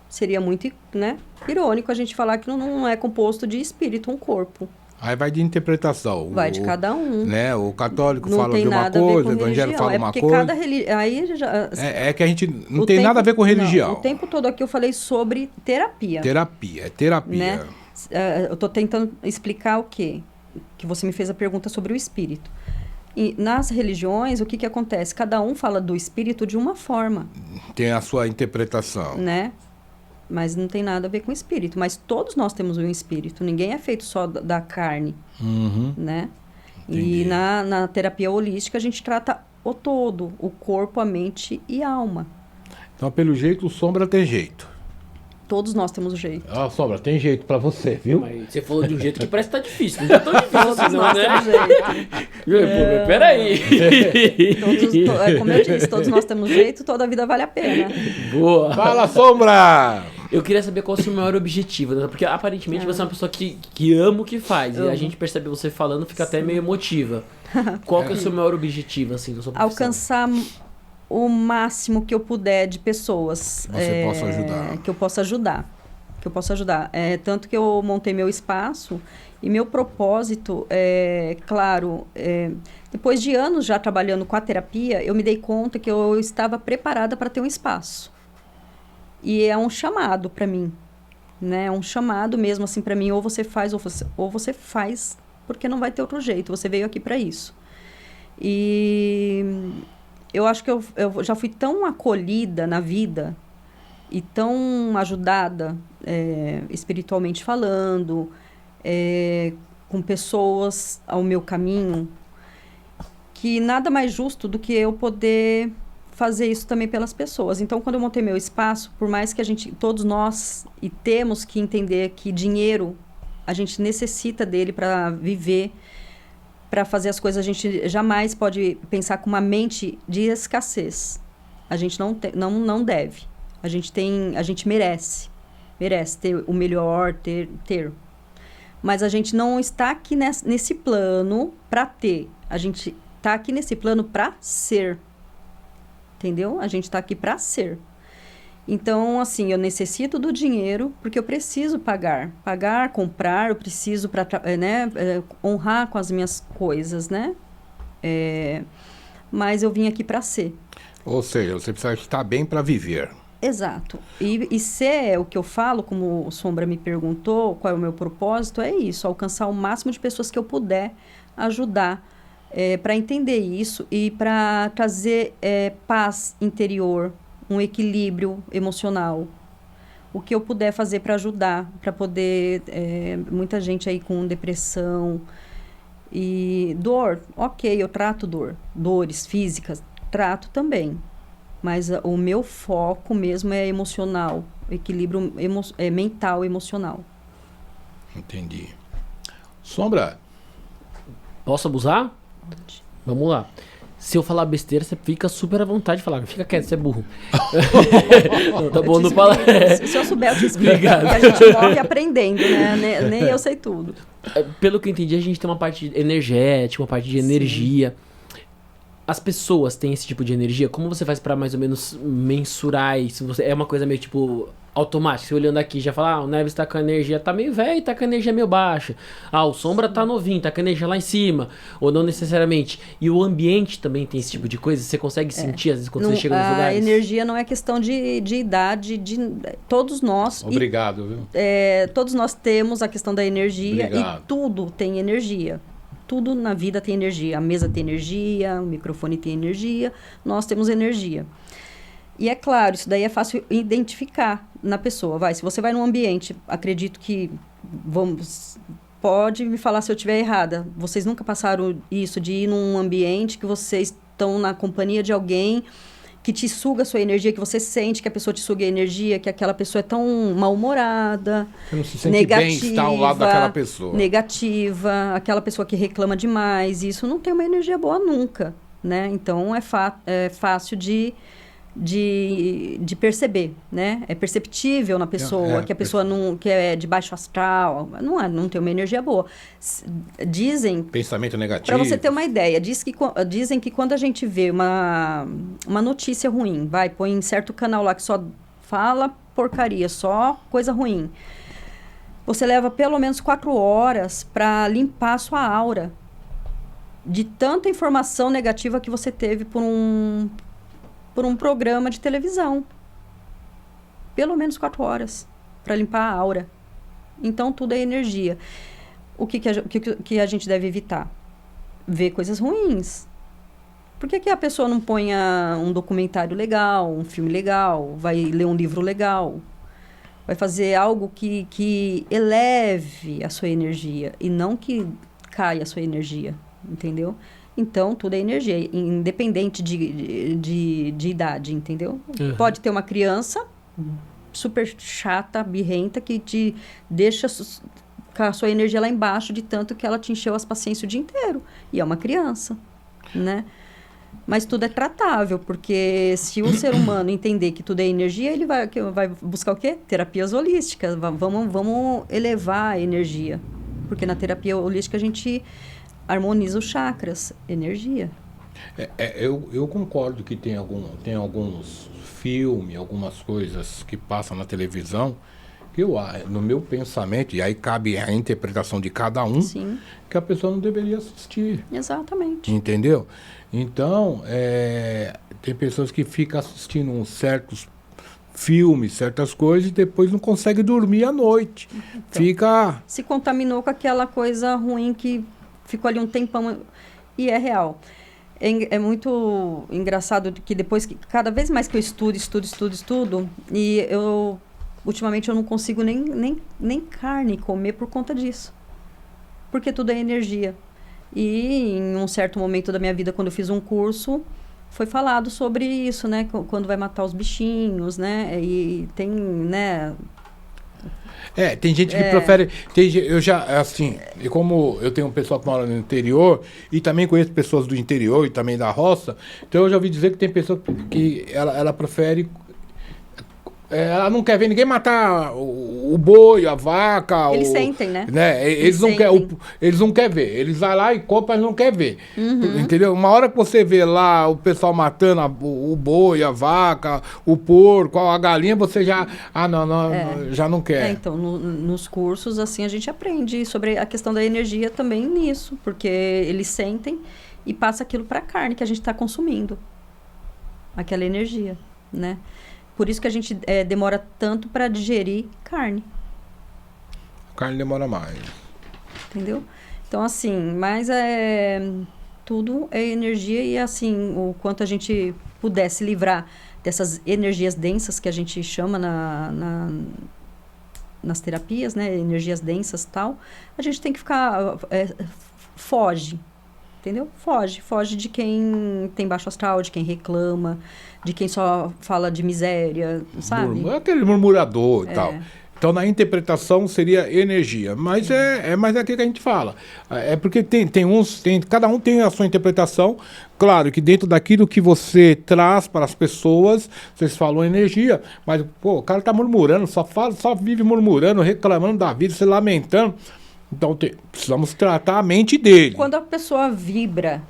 Seria muito, né, irônico a gente falar que não é composto de espírito, um corpo. Aí vai de interpretação. Vai de cada um. Né? O católico não fala tem de uma nada coisa, a ver o com evangélico religião. fala uma porque coisa. Cada aí já, que a gente não tem nada a ver com religião. Não, o tempo todo aqui eu falei sobre terapia. Terapia. Né? Eu estou tentando explicar o quê? Que você me fez a pergunta sobre o espírito. E nas religiões, o que acontece? Cada um fala do espírito de uma forma. Tem a sua interpretação. Né? Mas não tem nada a ver com espírito. Mas todos nós temos um espírito. Ninguém é feito só da carne. Uhum. Né? Entendi. E na terapia holística, a gente trata o todo. O corpo, a mente e a alma. Então, pelo jeito, o Sombra tem jeito. Todos nós temos jeito. Sombra, tem jeito pra você, viu? Mas você falou de um jeito que parece que tá difícil. Não é tão difícil Todos assim, não, nós né? temos jeito. Peraí. Como eu disse, todos nós temos jeito, toda a vida vale a pena. Boa. Fala, Sombra! Eu queria saber qual é o seu maior objetivo, né? Porque aparentemente você é uma pessoa que ama o que faz. E a gente percebe você falando, fica até meio emotiva. Qual que é o seu maior objetivo, assim, da sua profissão? Alcançar o máximo que eu puder de pessoas. Você possa ajudar. Que eu possa ajudar. Tanto que eu montei meu espaço e meu propósito, claro, depois de anos já trabalhando com a terapia, eu me dei conta que eu estava preparada para ter um espaço. E é um chamado para mim, né? É um chamado mesmo assim para mim, ou você faz, ou você faz, porque não vai ter outro jeito. Você veio aqui para isso. E eu acho que eu já fui tão acolhida na vida e tão ajudada espiritualmente falando, com pessoas ao meu caminho, que nada mais justo do que eu poder fazer isso também pelas pessoas. Então, quando eu montei meu espaço, por mais que todos nós, e temos que entender que dinheiro, a gente necessita dele para viver, para fazer as coisas, a gente jamais pode pensar com uma mente de escassez. A gente não deve. A gente merece ter o melhor, ter. Mas a gente não está aqui nesse plano para ter. A gente está aqui nesse plano para ser. Entendeu? A gente está aqui para ser. Então, assim, eu necessito do dinheiro porque eu preciso pagar, comprar, eu preciso para honrar com as minhas coisas, né? Mas eu vim aqui para ser. Ou seja, você precisa estar bem para viver. Exato. E se é o que eu falo, como o Sombra me perguntou, qual é o meu propósito, é isso, alcançar o máximo de pessoas que eu puder ajudar para entender isso e para trazer paz interior, um equilíbrio emocional. O que eu puder fazer para ajudar, para poder... muita gente aí com depressão e dor, ok, eu trato dores físicas, trato também. Mas o meu foco mesmo é emocional, equilíbrio mental e emocional. Entendi. Sombra. Posso abusar? Pode. Vamos lá. Se eu falar besteira, você fica super à vontade de falar. Fica quieto, você é burro. Não, tá bom, não fala. Se eu souber, eu te explico. Porque a gente morre aprendendo, né? Nem eu sei tudo. Pelo que eu entendi, a gente tem uma parte energética, uma parte de energia. As pessoas têm esse tipo de energia? Como você faz pra mais ou menos mensurar isso? É uma coisa meio tipo automática. Você olhando aqui já fala, o Neves tá com a energia, tá meio velho, tá com a energia meio baixa. O Sombra tá novinho, tá com a energia lá em cima. Ou não necessariamente. E o ambiente também tem esse tipo de coisa? Você consegue sentir, às vezes, quando você chega nos lugares? A energia não é questão de idade, todos nós... Obrigado, viu? Todos nós temos a questão da energia. Obrigado. E tudo tem energia. Tudo na vida tem energia. A mesa tem energia, o microfone tem energia, nós temos energia. E é claro, isso daí é fácil identificar na pessoa. Se você vai num ambiente, acredito que... Pode me falar se eu estiver errada. Vocês nunca passaram isso de ir num ambiente que vocês estão na companhia de alguém que te suga a sua energia, que você sente que a pessoa te suga a energia, que aquela pessoa é tão mal-humorada, você não se sente negativa, bem estar ao lado daquela pessoa. Negativa, aquela pessoa que reclama demais. Isso não tem uma energia boa nunca, né? Então, é fácil de perceber, né? É perceptível na pessoa que a pessoa que é de baixo astral, não tem uma energia boa. Dizem... Pensamento negativo. Para você ter uma ideia, dizem que quando a gente vê uma notícia ruim, põe em certo canal lá que só fala porcaria, só coisa ruim, você leva pelo menos 4 horas para limpar a sua aura de tanta informação negativa que você teve por um programa de televisão. Pelo menos 4 horas para limpar a aura. Então, tudo é energia. O que a gente deve evitar? Ver coisas ruins. Por que a pessoa não põe um documentário legal, um filme legal, vai ler um livro legal? Vai fazer algo que eleve a sua energia e não que caia a sua energia, entendeu? Então, tudo é energia, independente de idade, entendeu? Uhum. Pode ter uma criança super chata, birrenta, que te deixa com a sua energia lá embaixo de tanto que ela te encheu as paciências o dia inteiro. E é uma criança, né? Mas tudo é tratável, porque se o ser humano entender que tudo é energia, ele vai buscar o quê? Terapias holísticas. Vamos elevar a energia. Porque na terapia holística a gente... harmoniza os chakras, energia. Eu concordo que tem alguns filmes, algumas coisas que passam na televisão, que no meu pensamento, e aí cabe a interpretação de cada um, sim, que a pessoa não deveria assistir. Exatamente. Entendeu? Então, tem pessoas que ficam assistindo certos filmes, certas coisas, e depois não conseguem dormir à noite. Então, se contaminou com aquela coisa ruim que ficou ali um tempão, e é real. É muito engraçado que depois, cada vez mais que eu estudo, e ultimamente eu não consigo nem carne comer por conta disso. Porque tudo é energia. E em um certo momento da minha vida, quando eu fiz um curso, foi falado sobre isso, né? Quando vai matar os bichinhos, né? E tem, né... tem gente que prefere... Eu já, assim, e como eu tenho um pessoal que mora no interior, e também conheço pessoas do interior e também da roça, então eu já ouvi dizer que tem pessoa que ela prefere... Ela não quer ver ninguém matar o boi, a vaca... Eles sentem, né? Eles não querem ver. Eles vão lá e compram, mas não querem ver. Uhum. Entendeu? Uma hora que você vê lá o pessoal matando o boi, a vaca, o porco, a galinha, você já... já não quer. Então, nos cursos, assim, a gente aprende sobre a questão da energia também nisso. Porque eles sentem e passa aquilo para a carne que a gente está consumindo. Aquela energia, né? Por isso que a gente demora tanto para digerir carne. A carne demora mais. Entendeu? Então, assim, mas tudo é energia e, assim, o quanto a gente puder se livrar dessas energias densas que a gente chama nas terapias, né? Energias densas e tal. A gente tem que ficar... foge, entendeu? Foge de quem tem baixo astral, de quem reclama, de quem só fala de miséria, sabe? Aquele murmurador e tal. Então, na interpretação seria energia. Mas é mais aquilo que a gente fala. É porque cada um tem a sua interpretação. Claro que dentro daquilo que você traz para as pessoas, vocês falam energia, mas, pô, o cara tá murmurando, só vive murmurando, reclamando da vida, se lamentando. Então, precisamos tratar a mente dele. Quando a pessoa vibra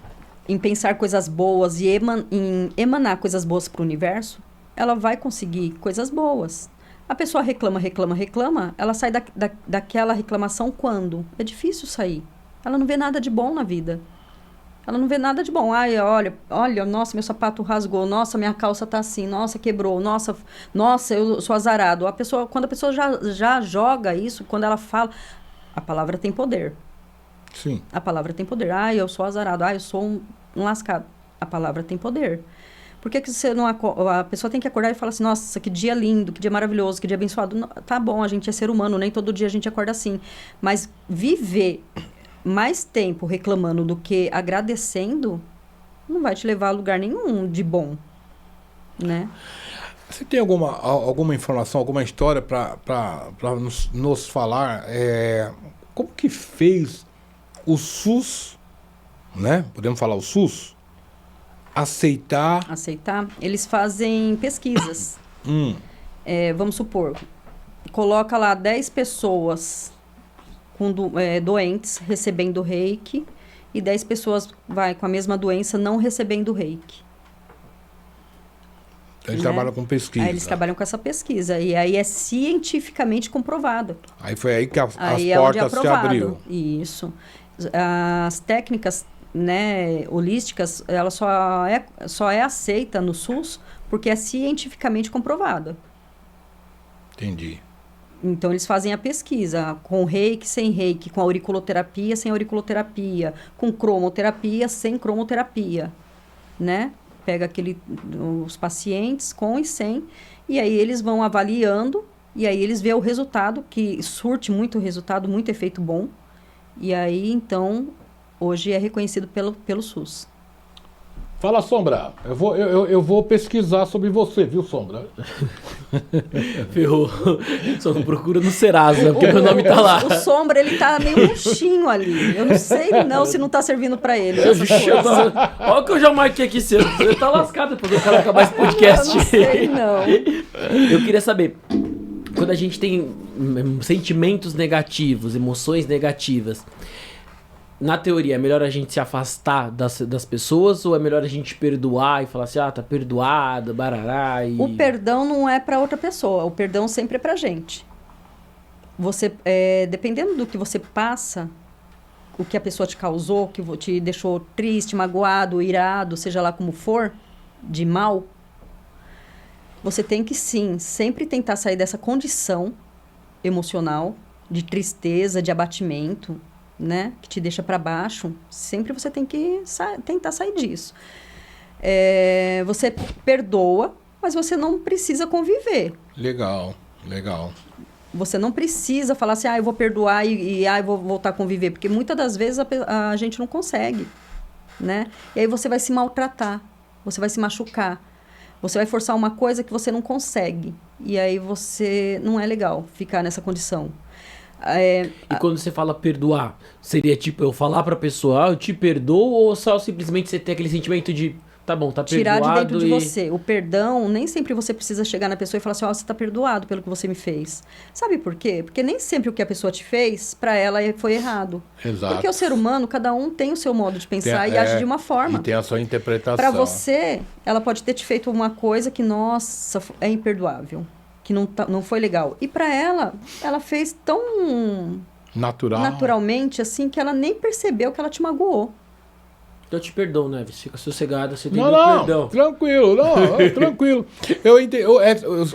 em pensar coisas boas e em emanar coisas boas para o universo, ela vai conseguir coisas boas. A pessoa reclama, ela sai daquela reclamação quando? É difícil sair. Ela não vê nada de bom na vida. Ela não vê nada de bom. Ai, olha, nossa, meu sapato rasgou, nossa, minha calça tá assim, nossa, quebrou, nossa, eu sou azarado. Quando a pessoa já joga isso, quando ela fala, a palavra tem poder. Sim. A palavra tem poder. Ai, eu sou azarado, ai, eu sou um lascado. A palavra tem poder. Por que você não a pessoa tem que acordar e falar assim, nossa, que dia lindo, que dia maravilhoso, que dia abençoado. Não, tá bom, a gente é ser humano, nem todo dia a gente acorda assim. Mas viver mais tempo reclamando do que agradecendo não vai te levar a lugar nenhum de bom, né? Você tem alguma informação, alguma história para nos falar como que fez o SUS, né? Podemos falar o SUS? Aceitar? Eles fazem pesquisas. Vamos supor, coloca lá 10 pessoas com doentes recebendo reiki e 10 pessoas com a mesma doença não recebendo reiki. Eles trabalham com pesquisa. Aí eles trabalham com essa pesquisa. E aí é cientificamente comprovado. Aí foi aí que as portas se abriu. Isso. As técnicas, né, holísticas, ela só é aceita no SUS porque é cientificamente comprovada. Entendi. Então, eles fazem a pesquisa com reiki, sem reiki, com auriculoterapia, sem auriculoterapia, com cromoterapia, sem cromoterapia, né? Pega os pacientes com e sem, e aí eles vão avaliando, e aí eles vê o resultado, que surte muito resultado, muito efeito bom, e aí, então, hoje é reconhecido pelo SUS. Fala, Sombra. Eu vou pesquisar sobre você, viu, Sombra? Ferrou. Só não procura no Serasa, porque meu nome tá lá. O Sombra, ele tá meio murchinho ali. Eu não sei se não tá servindo pra ele. Olha o que eu já marquei aqui cedo. Você tá lascado depois do cara acabar esse podcast. Eu não sei, não. Eu queria saber, quando a gente tem sentimentos negativos, emoções negativas, na teoria, é melhor a gente se afastar das pessoas ou é melhor a gente perdoar e falar assim, tá perdoado, barará e... O perdão não é para outra pessoa, o perdão sempre é pra gente. Você, dependendo do que você passa, o que a pessoa te causou, que te deixou triste, magoado, irado, seja lá como for, de mal, você tem que sim, sempre tentar sair dessa condição emocional, de tristeza, de abatimento, né, que te deixa para baixo, sempre você tem que tentar sair disso. Você perdoa, mas você não precisa conviver. Legal. Você não precisa falar assim, eu vou perdoar e eu vou voltar a conviver, porque muitas das vezes a gente não consegue, né? E aí você vai se maltratar, você vai se machucar, você vai forçar uma coisa que você não consegue, e aí não é legal ficar nessa condição. E quando você fala perdoar, seria tipo eu falar pra pessoa, eu te perdoo, ou só simplesmente você ter aquele sentimento de, tá bom, tá perdoado? Tirar de dentro de você. O perdão, nem sempre você precisa chegar na pessoa e falar assim, você tá perdoado pelo que você me fez. Sabe por quê? Porque nem sempre o que a pessoa te fez, pra ela foi errado. Exato. Porque o ser humano, cada um tem o seu modo de pensar e age de uma forma. E tem a sua interpretação. Pra você, ela pode ter te feito uma coisa que, nossa, é imperdoável. Que não foi legal. E para ela fez tão naturalmente assim que ela nem percebeu que ela te magoou. Eu te perdoo, Neves. Fica sossegado, você tem perdão. Tranquilo, tranquilo.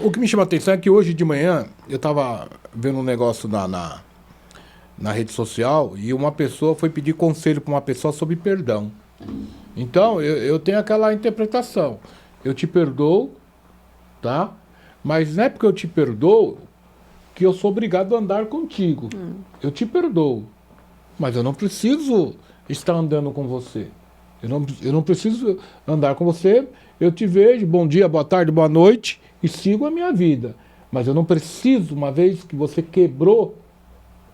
O que me chama a atenção é que hoje de manhã eu tava vendo um negócio na rede social e uma pessoa foi pedir conselho para uma pessoa sobre perdão. Então, eu tenho aquela interpretação. Eu te perdoo, tá? Mas não é porque eu te perdoo que eu sou obrigado a andar contigo. Eu te perdoo, mas eu não preciso estar andando com você. Eu não preciso andar com você. Eu te vejo, bom dia, boa tarde, boa noite, e sigo a minha vida. Mas eu não preciso, uma vez que você quebrou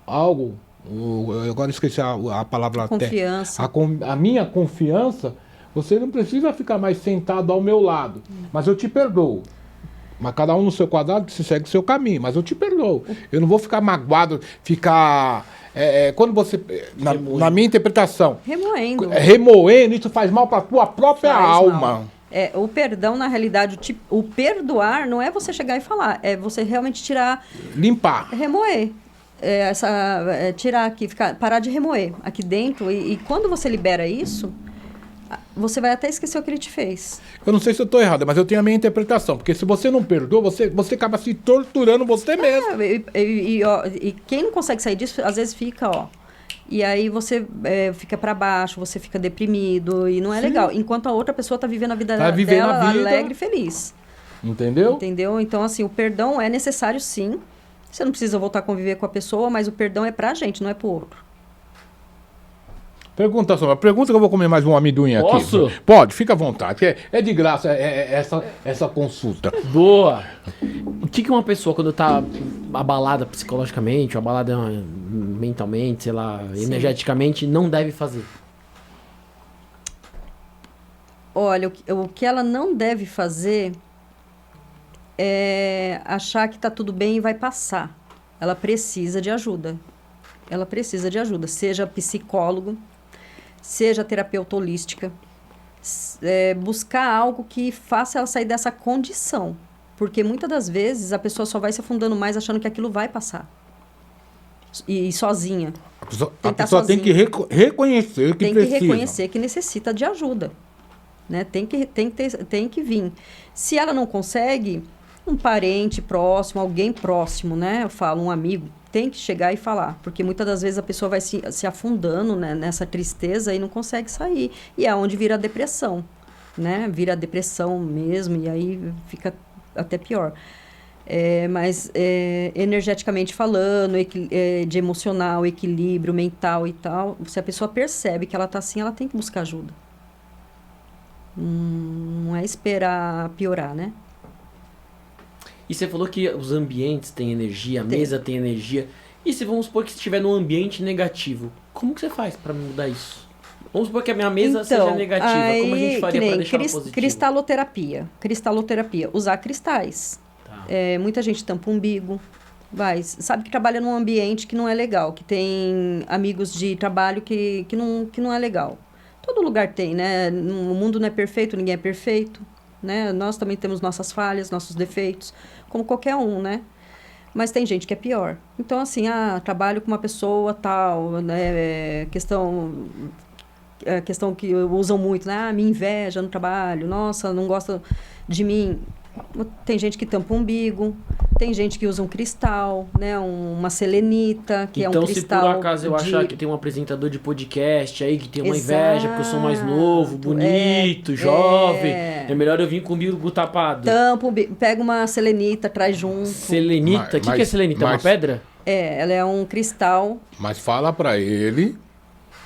algo, eu agora esqueci a palavra confiança. A minha confiança, você não precisa ficar mais sentado ao meu lado. Mas eu te perdoo. Mas cada um no seu quadrado, se segue o seu caminho. Mas eu te perdoo. Eu não vou ficar magoado, ficar... quando você... Na minha interpretação... Remoendo, isso faz mal para a tua própria alma. O perdão, na realidade, o perdoar não é você chegar e falar. É você realmente tirar... Limpar. Remoer. Tirar aqui, parar de remoer aqui dentro. E quando você libera isso... Você vai até esquecer o que ele te fez. Eu não sei se eu estou errado, mas eu tenho a minha interpretação. Porque se você não perdoa, você acaba se torturando você mesmo. E quem não consegue sair disso, às vezes fica, ó. E aí você fica para baixo, você fica deprimido e não é legal. Enquanto a outra pessoa está vivendo a vida dela alegre e feliz. Entendeu? Então, assim, o perdão é necessário, sim. Você não precisa voltar a conviver com a pessoa, mas o perdão é pra gente, não é pro outro. Pergunta que eu vou comer mais um amendoim aqui. Posso? Pode, fica à vontade. É de graça essa consulta. Boa! O que uma pessoa, quando tá abalada psicologicamente, ou abalada mentalmente, sei lá, energeticamente, não deve fazer? Olha, o que ela não deve fazer é achar que tá tudo bem e vai passar. Ela precisa de ajuda. Seja psicólogo, seja terapeuta holística, buscar algo que faça ela sair dessa condição. Porque muitas das vezes a pessoa só vai se afundando mais achando que aquilo vai passar. E sozinha. A pessoa tem que reconhecer que precisa. Tem que reconhecer que necessita de ajuda. Né? Tem que vir. Se ela não consegue, um parente próximo, alguém próximo, né? Eu falo, um amigo, tem que chegar e falar, porque muitas das vezes a pessoa vai se afundando, né, nessa tristeza e não consegue sair. E é onde vira a depressão, né? Vira a depressão mesmo, e aí fica até pior. Mas energeticamente falando, de emocional, equilíbrio mental e tal, se a pessoa percebe que ela está assim, ela tem que buscar ajuda. Não é esperar piorar, né? E você falou que os ambientes têm energia, a mesa tem energia. E se vamos supor que estiver num ambiente negativo, como que você faz para mudar isso? Vamos supor que a minha mesa seja negativa. Como a gente faria para deixar ela positiva? Cristaloterapia. Usar cristais. Tá. Muita gente tampa o umbigo. Sabe que trabalha num ambiente que não é legal. Que tem amigos de trabalho que não é legal. Todo lugar tem, né? O mundo não é perfeito, ninguém é perfeito. Né? Nós também temos nossas falhas, nossos defeitos, como qualquer um, né? Mas tem gente que é pior. Então, assim, trabalho com uma pessoa tal, né? Questão que usam muito, né? Me inveja no trabalho, nossa, não gosta de mim. Tem gente que tampa o umbigo, tem gente que usa um cristal, né? Uma selenita, que então, é um cristal. Então, se por acaso eu achar que tem um apresentador de podcast aí, que tem uma inveja, porque eu sou mais novo, bonito, jovem, é melhor eu vir com o umbigo tapado. Tampa o umbigo, pega uma selenita, traz junto. Selenita? O que é selenita? É uma pedra? Ela é um cristal. Mas fala pra ele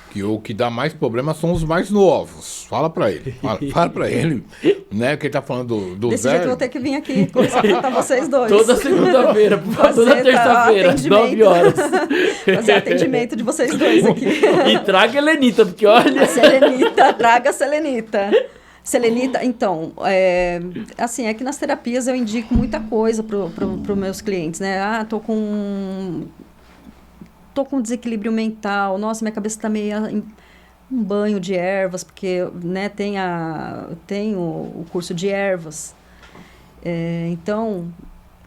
que o que dá mais problema são os mais novos. Fala pra ele. Fala pra ele, né? Que ele tá falando do Desse jeito eu vou ter que vir aqui consultar vocês dois. Toda segunda-feira, toda terça-feira, às 9 horas. Fazer atendimento de vocês dois aqui. E traga a Selenita, porque olha... Traga a Selenita. Selenita, então, assim, é que nas terapias eu indico muita coisa para meus clientes, né? Tô com desequilíbrio mental, nossa, minha cabeça está meio... Um banho de ervas, porque, né, tem o curso de ervas. Então,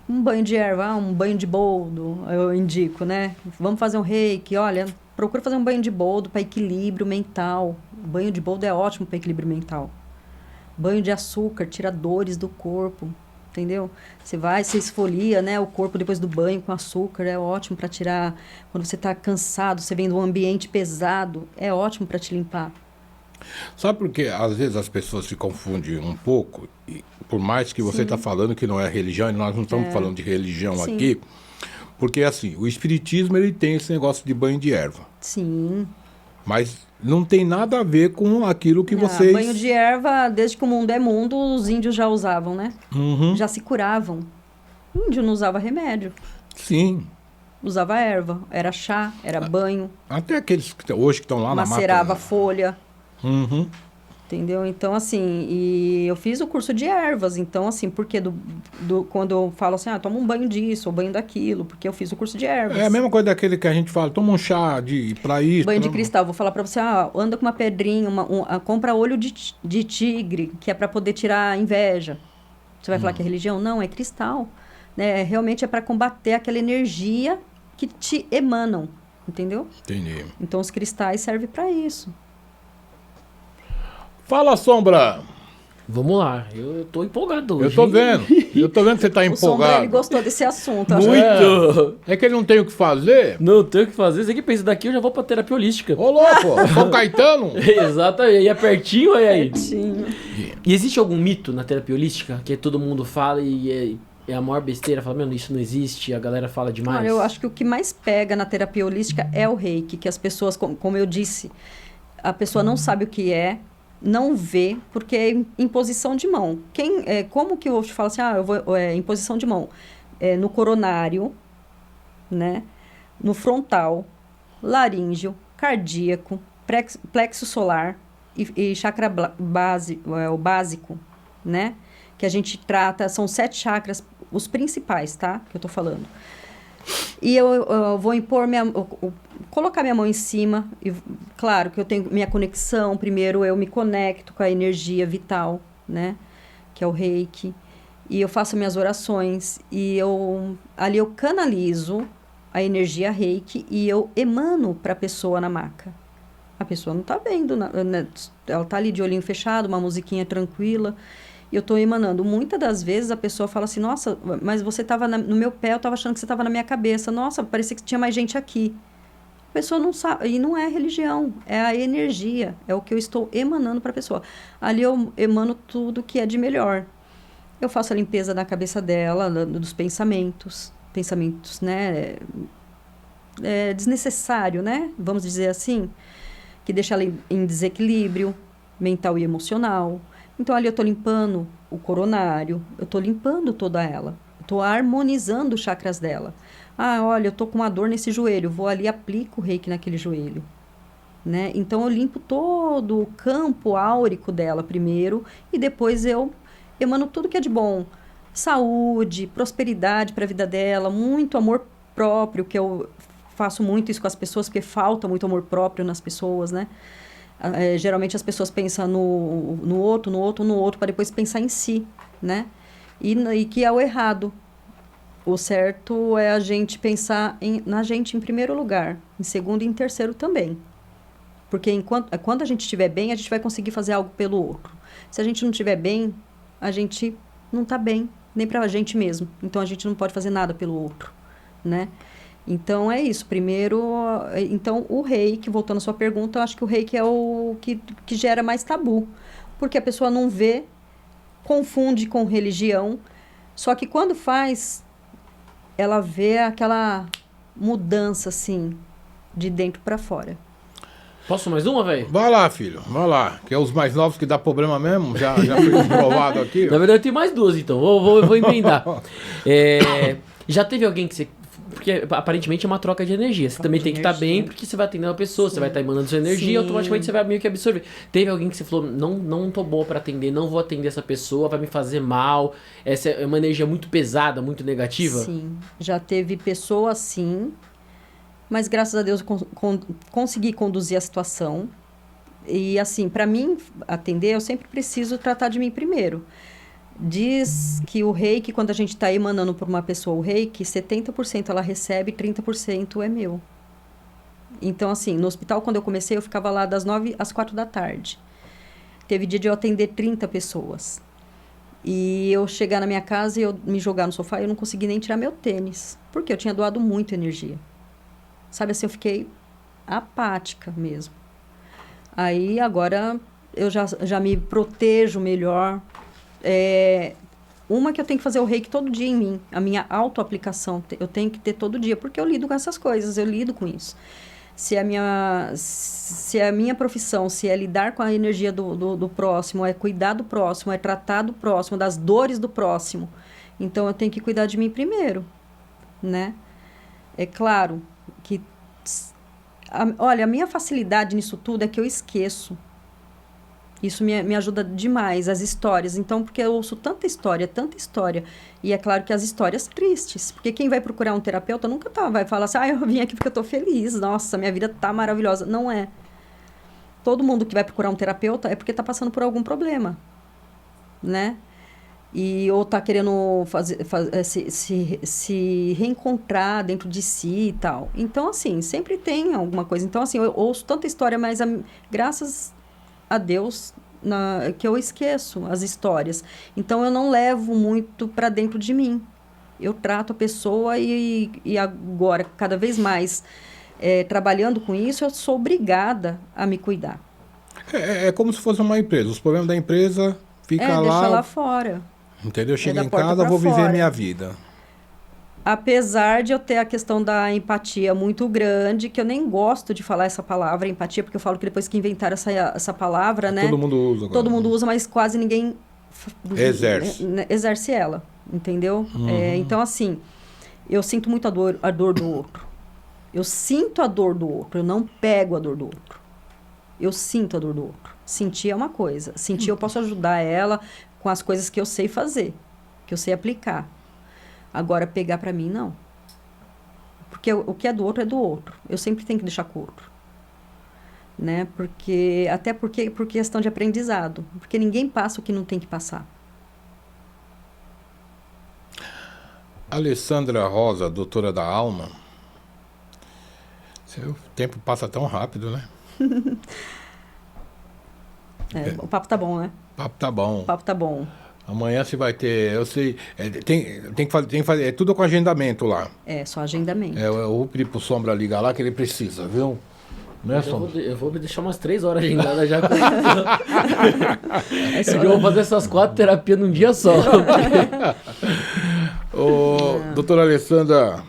um banho de erva, um banho de boldo, eu indico, né? Vamos fazer um reiki, olha, procura fazer um banho de boldo para equilíbrio mental, Banho de boldo é ótimo para equilíbrio mental. Banho de açúcar tira dores do corpo, entendeu? Você esfolia, né, o corpo depois do banho com açúcar, é ótimo para tirar. Quando você está cansado, você vem de um ambiente pesado, é ótimo para te limpar. Sabe por que às vezes as pessoas se confundem um pouco, e por mais que você está falando que não é religião, e nós não estamos falando de religião aqui, porque assim, o espiritismo ele tem esse negócio de banho de erva. Sim. Mas não tem nada a ver com aquilo que vocês... Banho de erva, desde que o mundo é mundo, os índios já usavam, né? Já se curavam. O índio não usava remédio. Sim. Usava erva, era chá, era banho. Até aqueles que hoje que estão lá na mata. Macerava folha. Entendeu? Então, assim, e eu fiz o curso de ervas. Então, assim, porque quando eu falo assim, toma um banho disso, ou banho daquilo, porque eu fiz o curso de ervas. É a mesma coisa daquele que a gente fala, toma um chá pra isso. Banho de cristal, vou falar pra você, anda com uma pedrinha, compra olho de tigre, que é pra poder tirar a inveja. Você vai falar que é religião? Não, é cristal. Né? Realmente é pra combater aquela energia que te emanam, entendeu? Entendi. Então, os cristais servem pra isso. Fala, Sombra! Vamos lá, eu tô empolgado hoje. Eu tô vendo que você tá empolgado. O Sombra, ele gostou desse assunto. Muito! É que ele não tem o que fazer. Não tem o que fazer, você que pensa, daqui eu já vou pra terapia holística. Ô, louco, São Caetano. Exatamente, e é pertinho, olha aí. Pertinho. E existe algum mito na terapia holística que todo mundo fala e é a maior besteira? Fala, mano, isso não existe, a galera fala demais. Olha, eu acho que o que mais pega na terapia holística é o reiki, que as pessoas, como eu disse, a pessoa não sabe o que é, não vê, porque é imposição de mão. Como que eu te falo assim, imposição de mão? No coronário, né? No frontal, laríngeo, cardíaco, plexo solar e chakra o básico, né? Que a gente trata, são 7 chakras, os principais, tá? Que eu tô falando. E eu vou impor colocar minha mão em cima. E, claro que eu tenho minha conexão. Primeiro eu me conecto com a energia vital, né? Que é o reiki. E eu faço minhas orações. E ali eu canalizo a energia reiki e eu emano para a pessoa na maca. A pessoa não tá vendo, né? Ela tá ali de olhinho fechado, uma musiquinha tranquila. E eu estou emanando. Muitas das vezes a pessoa fala assim, nossa, mas você estava no meu pé, eu estava achando que você estava na minha cabeça. Nossa, parecia que tinha mais gente aqui. A pessoa não sabe, e não é religião, é a energia, é o que eu estou emanando para a pessoa. Ali eu emano tudo que é de melhor. Eu faço a limpeza da cabeça dela, dos pensamentos, né, desnecessário, né, vamos dizer assim, que deixa ela em desequilíbrio mental e emocional. Então, ali eu estou limpando o coronário, eu estou limpando toda ela. Estou harmonizando os chakras dela. Olha, eu estou com uma dor nesse joelho, vou ali e aplico o reiki naquele joelho. Né? Então, eu limpo todo o campo áurico dela primeiro e depois eu emano tudo que é de bom. Saúde, prosperidade para a vida dela, muito amor próprio, que eu faço muito isso com as pessoas, porque falta muito amor próprio nas pessoas, né? Geralmente as pessoas pensam no outro, para depois pensar em si, né? E que é o errado. O certo é a gente pensar na gente em primeiro lugar, em segundo e em terceiro também. Porque quando a gente estiver bem, a gente vai conseguir fazer algo pelo outro. Se a gente não estiver bem, a gente não está bem, nem para a gente mesmo. Então a gente não pode fazer nada pelo outro, né? Então, é isso. Primeiro, então, o reiki, voltando à sua pergunta, eu acho que o reiki é o que gera mais tabu. Porque a pessoa não vê, confunde com religião. Só que quando faz, ela vê aquela mudança, assim, de dentro para fora. Posso mais uma, velho? Vai lá, filho. Vai lá. Que é os mais novos que dá problema mesmo. Já foi comprovado aqui. Na verdade, eu tenho mais 2, então. Vou emendar. Já teve alguém que você... Porque aparentemente é uma troca de energia. Você também tem que estar bem, porque você vai atendendo a pessoa, você vai estar emanando sua energia e automaticamente você vai meio que absorver. Teve alguém que você falou, não tô boa pra atender, não vou atender essa pessoa, vai me fazer mal. Essa é uma energia muito pesada, muito negativa? Sim, já teve pessoa assim, mas graças a Deus consegui conduzir a situação. E assim, pra mim atender, eu sempre preciso tratar de mim primeiro. Diz que o reiki, quando a gente está emanando por uma pessoa o reiki, 70% ela recebe, 30% é meu. Então, assim, no hospital, quando eu comecei, eu ficava lá das 9 às 4 da tarde. Teve dia de eu atender 30 pessoas. E eu chegar na minha casa e eu me jogar no sofá, eu não consegui nem tirar meu tênis. Porque eu tinha doado muita energia. Sabe assim, eu fiquei apática mesmo. Aí, agora, eu já me protejo melhor. Uma que eu tenho que fazer o reiki todo dia em mim. A minha autoaplicação, eu tenho que ter todo dia. Porque eu lido com essas coisas, eu lido com isso. Se a minha profissão, se é lidar com a energia do próximo, é cuidar do próximo, é tratar do próximo, das dores do próximo. Então, eu tenho que cuidar de mim primeiro, né? É claro que... olha, a minha facilidade nisso tudo é que eu esqueço. Isso me ajuda demais, as histórias. Então, porque eu ouço tanta história. E é claro que as histórias tristes. Porque quem vai procurar um terapeuta nunca vai falar assim, eu vim aqui porque eu tô feliz. Nossa, minha vida tá maravilhosa. Não é. Todo mundo que vai procurar um terapeuta é porque tá passando por algum problema, né? Ou tá querendo se reencontrar dentro de si e tal. Então, assim, sempre tem alguma coisa. Então, assim, eu ouço tanta história, mas graças a Deus que eu esqueço as histórias. Então, eu não levo muito para dentro de mim. Eu trato a pessoa e agora, cada vez mais, trabalhando com isso, eu sou obrigada a me cuidar. É como se fosse uma empresa. Os problemas da empresa ficam lá... deixa lá fora. Entendeu? Chego em casa, vou viver minha vida. Apesar de eu ter a questão da empatia muito grande, que eu nem gosto de falar essa palavra, empatia, porque eu falo que depois que inventaram essa palavra, né? Todo mundo usa agora. Todo mundo usa, mas quase ninguém exerce ela, entendeu? Uhum. Então, assim, eu sinto muito a dor do outro. Eu sinto a dor do outro, eu não pego a dor do outro. Eu sinto a dor do outro. Sentir é uma coisa. Sentir, eu posso ajudar ela com as coisas que eu sei fazer, que eu sei aplicar. Agora, pegar para mim, não. Porque o que é do outro é do outro. Eu sempre tenho que deixar com o outro. Né? Até porque por questão de aprendizado. Porque ninguém passa o que não tem que passar. Alessandra Rosa, doutora da alma. O tempo passa tão rápido, né? O papo tá bom, né? O papo tá bom. O papo tá bom. Amanhã você vai ter, eu sei, tem que fazer, é tudo com agendamento lá. Só agendamento. Eu vou pedir pro Sombra ligar lá que ele precisa, viu? Não é, Sombra? Eu vou deixar umas 3 horas agendadas já. Eu vou fazer essas 4 terapias num dia só. Doutora Alessandra,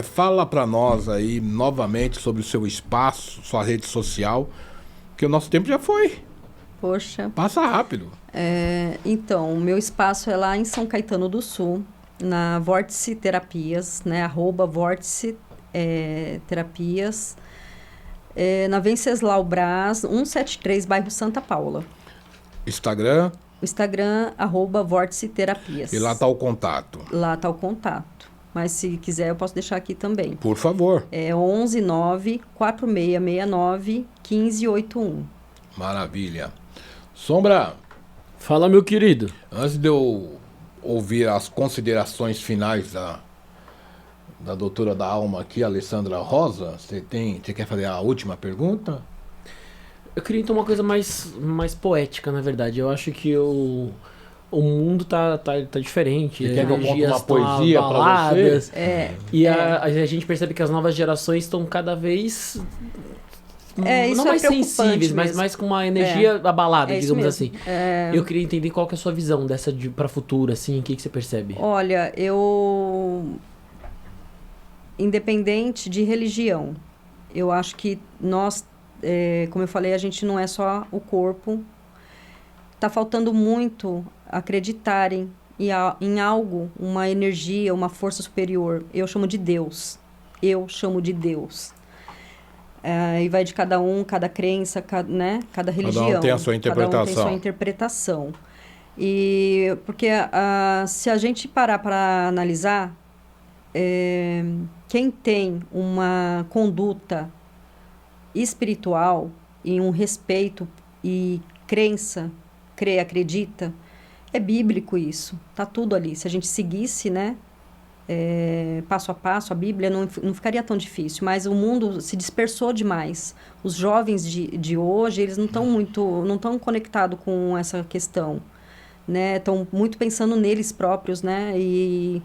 fala pra nós aí novamente sobre o seu espaço, sua rede social, que o nosso tempo já foi. Poxa. Passa rápido. Então, o meu espaço é lá em São Caetano do Sul, na Vórtice Terapias, né? @Vórtice Terapias, na Venceslau Brás, 173, bairro Santa Paula. Instagram? O Instagram, @Vórtice Terapias. E lá está o contato? Lá está o contato. Mas se quiser, eu posso deixar aqui também. Por favor. 11 9 4669 1581. Maravilha. Sombra. Fala, meu querido. Antes de eu ouvir as considerações finais da doutora da alma aqui, Alessandra Rosa, você quer fazer a última pergunta? Eu queria então uma coisa mais poética, na verdade. Eu acho que o mundo tá diferente. Você quer que eu conte uma poesia para você? E a gente percebe que as novas gerações estão cada vez... não mais sensíveis, mas mais com uma energia abalada, digamos assim. Eu queria entender qual que é a sua visão dessa para futuro, assim, o que você percebe? Olha, independente de religião, eu acho que nós, como eu falei, a gente não é só o corpo. Tá faltando muito acreditarem em algo, uma energia, uma força superior. Eu chamo de Deus. E vai de cada um, cada crença, cada religião. Cada um tem a sua interpretação. Cada um tem a sua interpretação. Porque se a gente parar para analisar, quem tem uma conduta espiritual e um respeito e crença, acredita, é bíblico isso. Tá tudo ali. Se a gente seguisse, né? passo a passo, a Bíblia, não ficaria tão difícil. Mas o mundo se dispersou demais. Os jovens de hoje, eles não estão conectados com essa questão, né? Estão muito pensando neles próprios, né? E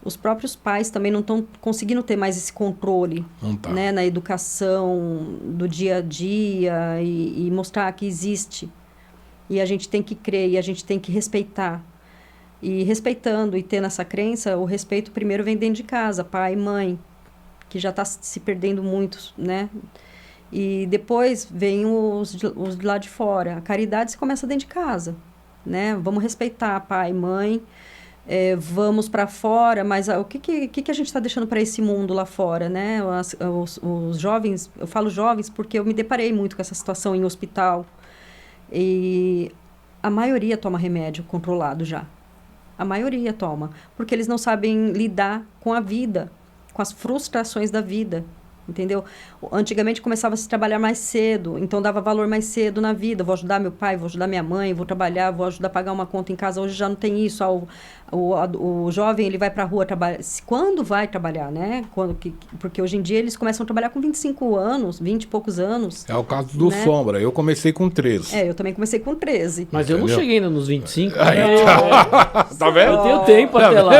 os próprios pais também não estão conseguindo ter mais esse controle, né? Na educação do dia a dia e mostrar que existe. E a gente tem que crer, e a gente tem que respeitar. E respeitando e tendo essa crença, o respeito primeiro vem dentro de casa, pai e mãe, que já está se perdendo muito, né? E depois vem os de lá de fora. A caridade se começa dentro de casa, né? Vamos respeitar pai e mãe, vamos para fora, mas o que a gente está deixando para esse mundo lá fora, né? Os jovens, eu falo jovens porque eu me deparei muito com essa situação em hospital. E a maioria toma remédio controlado já. A maioria toma, porque eles não sabem lidar com a vida, com as frustrações da vida, entendeu? Antigamente começava a se trabalhar mais cedo, então dava valor mais cedo na vida. Vou ajudar meu pai, vou ajudar minha mãe, vou trabalhar, vou ajudar a pagar uma conta em casa. Hoje já não tem isso. O jovem, ele vai para a rua trabalhar. Quando vai trabalhar, né? Porque hoje em dia eles começam a trabalhar com 25 anos, 20 e poucos anos. É o caso do Sombra. Eu comecei com 13. Eu também comecei com 13. Mas eu não cheguei ainda nos 25. Tá vendo? Eu tenho tempo até lá.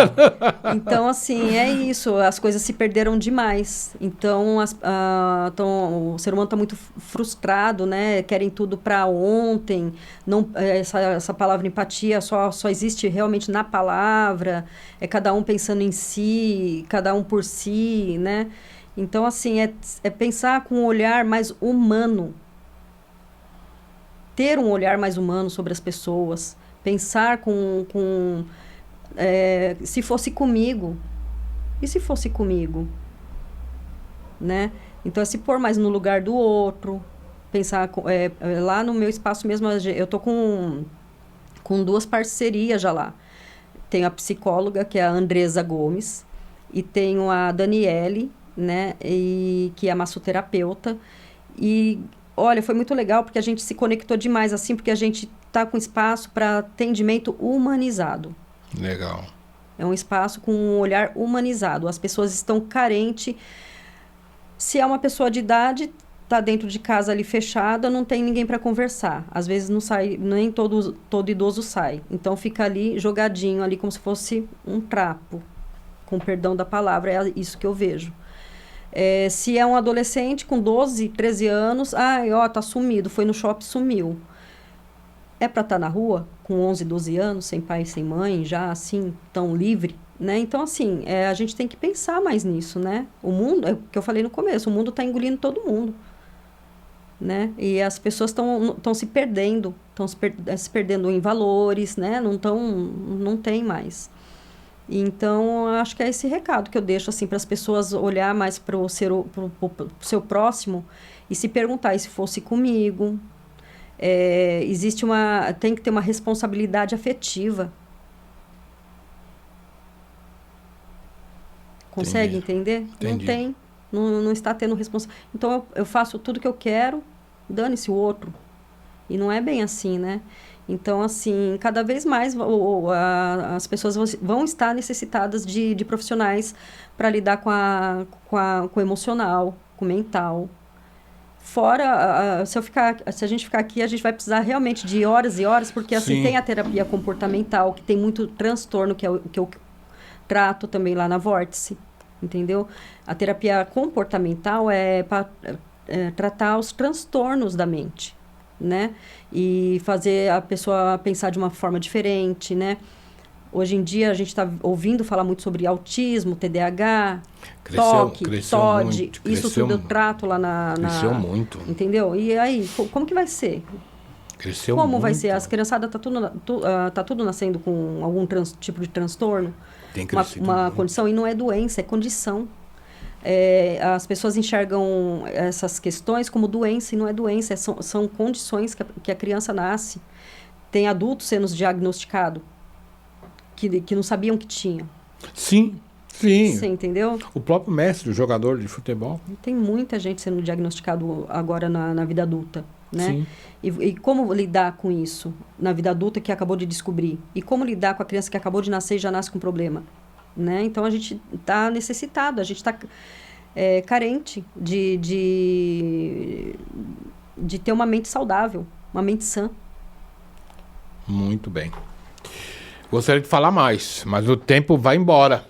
Então, assim, é isso. As coisas se perderam demais. Então, o ser humano está muito frustrado, né? Querem tudo para ontem. Não, essa palavra empatia só existe realmente na palavra. É cada um pensando em si, cada um por si, né? Então, assim, é pensar com um olhar mais humano. Ter um olhar mais humano sobre as pessoas. Pensar se fosse comigo. E se fosse comigo? Né? Então, é se pôr mais no lugar do outro. Pensar... lá no meu espaço mesmo, eu tô com 2 parcerias já lá. Tenho a psicóloga, que é a Andresa Gomes, e tenho a Daniele, né, que é a massoterapeuta. E, olha, foi muito legal, porque a gente se conectou demais, assim, porque a gente está com espaço para atendimento humanizado. Legal. É um espaço com um olhar humanizado. As pessoas estão carentes. Se é uma pessoa de idade, está dentro de casa ali fechada, não tem ninguém para conversar. Às vezes não sai, nem todo idoso sai. Então fica ali jogadinho, ali como se fosse um trapo, com perdão da palavra, é isso que eu vejo. Se é um adolescente com 12, 13 anos, tá sumido, foi no shopping, sumiu. É para estar na rua, com 11, 12 anos, sem pai, sem mãe, já assim, tão livre, né? Então, assim, a gente tem que pensar mais nisso, né? O mundo, é o que eu falei no começo, o mundo está engolindo todo mundo. Né? E as pessoas estão se perdendo, se perdendo em valores, né? Não tem mais. Então, acho que é esse recado que eu deixo assim, para as pessoas olhar mais para o seu próximo e se perguntar, e se fosse comigo? Tem que ter uma responsabilidade afetiva. Consegue entender? Entendi. Não tem. Não está tendo responsabilidade. Então, eu faço tudo que eu quero, dane-se o outro. E não é bem assim, né? Então, assim, cada vez mais as pessoas vão estar necessitadas de profissionais para lidar com o emocional, com o mental. Fora, se a gente ficar aqui, a gente vai precisar realmente de horas e horas, porque assim, tem a terapia comportamental, que tem muito transtorno, que eu trato também lá na Vórtice. Entendeu? A terapia comportamental é para tratar os transtornos da mente, né? E fazer a pessoa pensar de uma forma diferente, né? Hoje em dia a gente está ouvindo falar muito sobre autismo, TDAH, toque, TOD, isso tudo eu trato lá Cresceu muito. Entendeu? E aí, como que vai ser? Cresceu como muito. Vai ser? As criançadas tá tudo nascendo com algum tipo de transtorno? Tem crescido uma muito. condição, e não é doença, é condição. As pessoas enxergam essas questões como doença, e não é doença, são condições que a criança nasce. Tem adultos sendo diagnosticados que não sabiam que tinham. Sim. Você entendeu? O próprio mestre, o jogador de futebol. Tem muita gente sendo diagnosticado agora na vida adulta, né? Sim. E como lidar com isso na vida adulta que acabou de descobrir? E como lidar com a criança que acabou de nascer e já nasce com problema? né? Então, a gente está necessitado, a gente está carente de ter uma mente saudável, uma mente sã. Muito bem. Gostaria de falar mais, mas o tempo vai embora.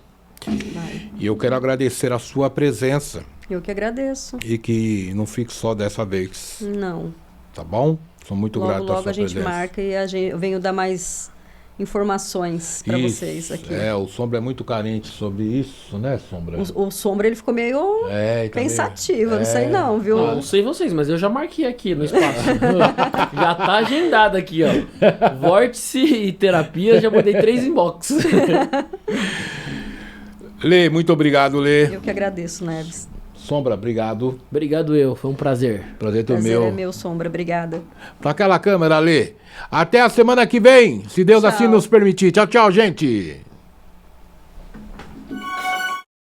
Vai. E eu quero agradecer a sua presença. Eu que agradeço. E que não fique só dessa vez. Não. Tá bom? Sou muito grato à sua presença. Logo a gente marca e eu venho dar mais informações para vocês aqui. O Sombra é muito carente sobre isso, né, Sombra? O Sombra, ele ficou meio pensativo, não sei não, viu? Não sei vocês, mas eu já marquei aqui no espaço. Já tá agendado aqui, ó. Vórtice e terapia, já mandei 3 inbox. Lê, muito obrigado, Lê. Eu que agradeço, Neves. Sombra, obrigado. Obrigado foi um prazer. Prazer meu. É meu, Sombra, obrigada. Pra aquela câmera, Lê. Até a semana que vem, se Deus assim nos permitir. Tchau, tchau, gente.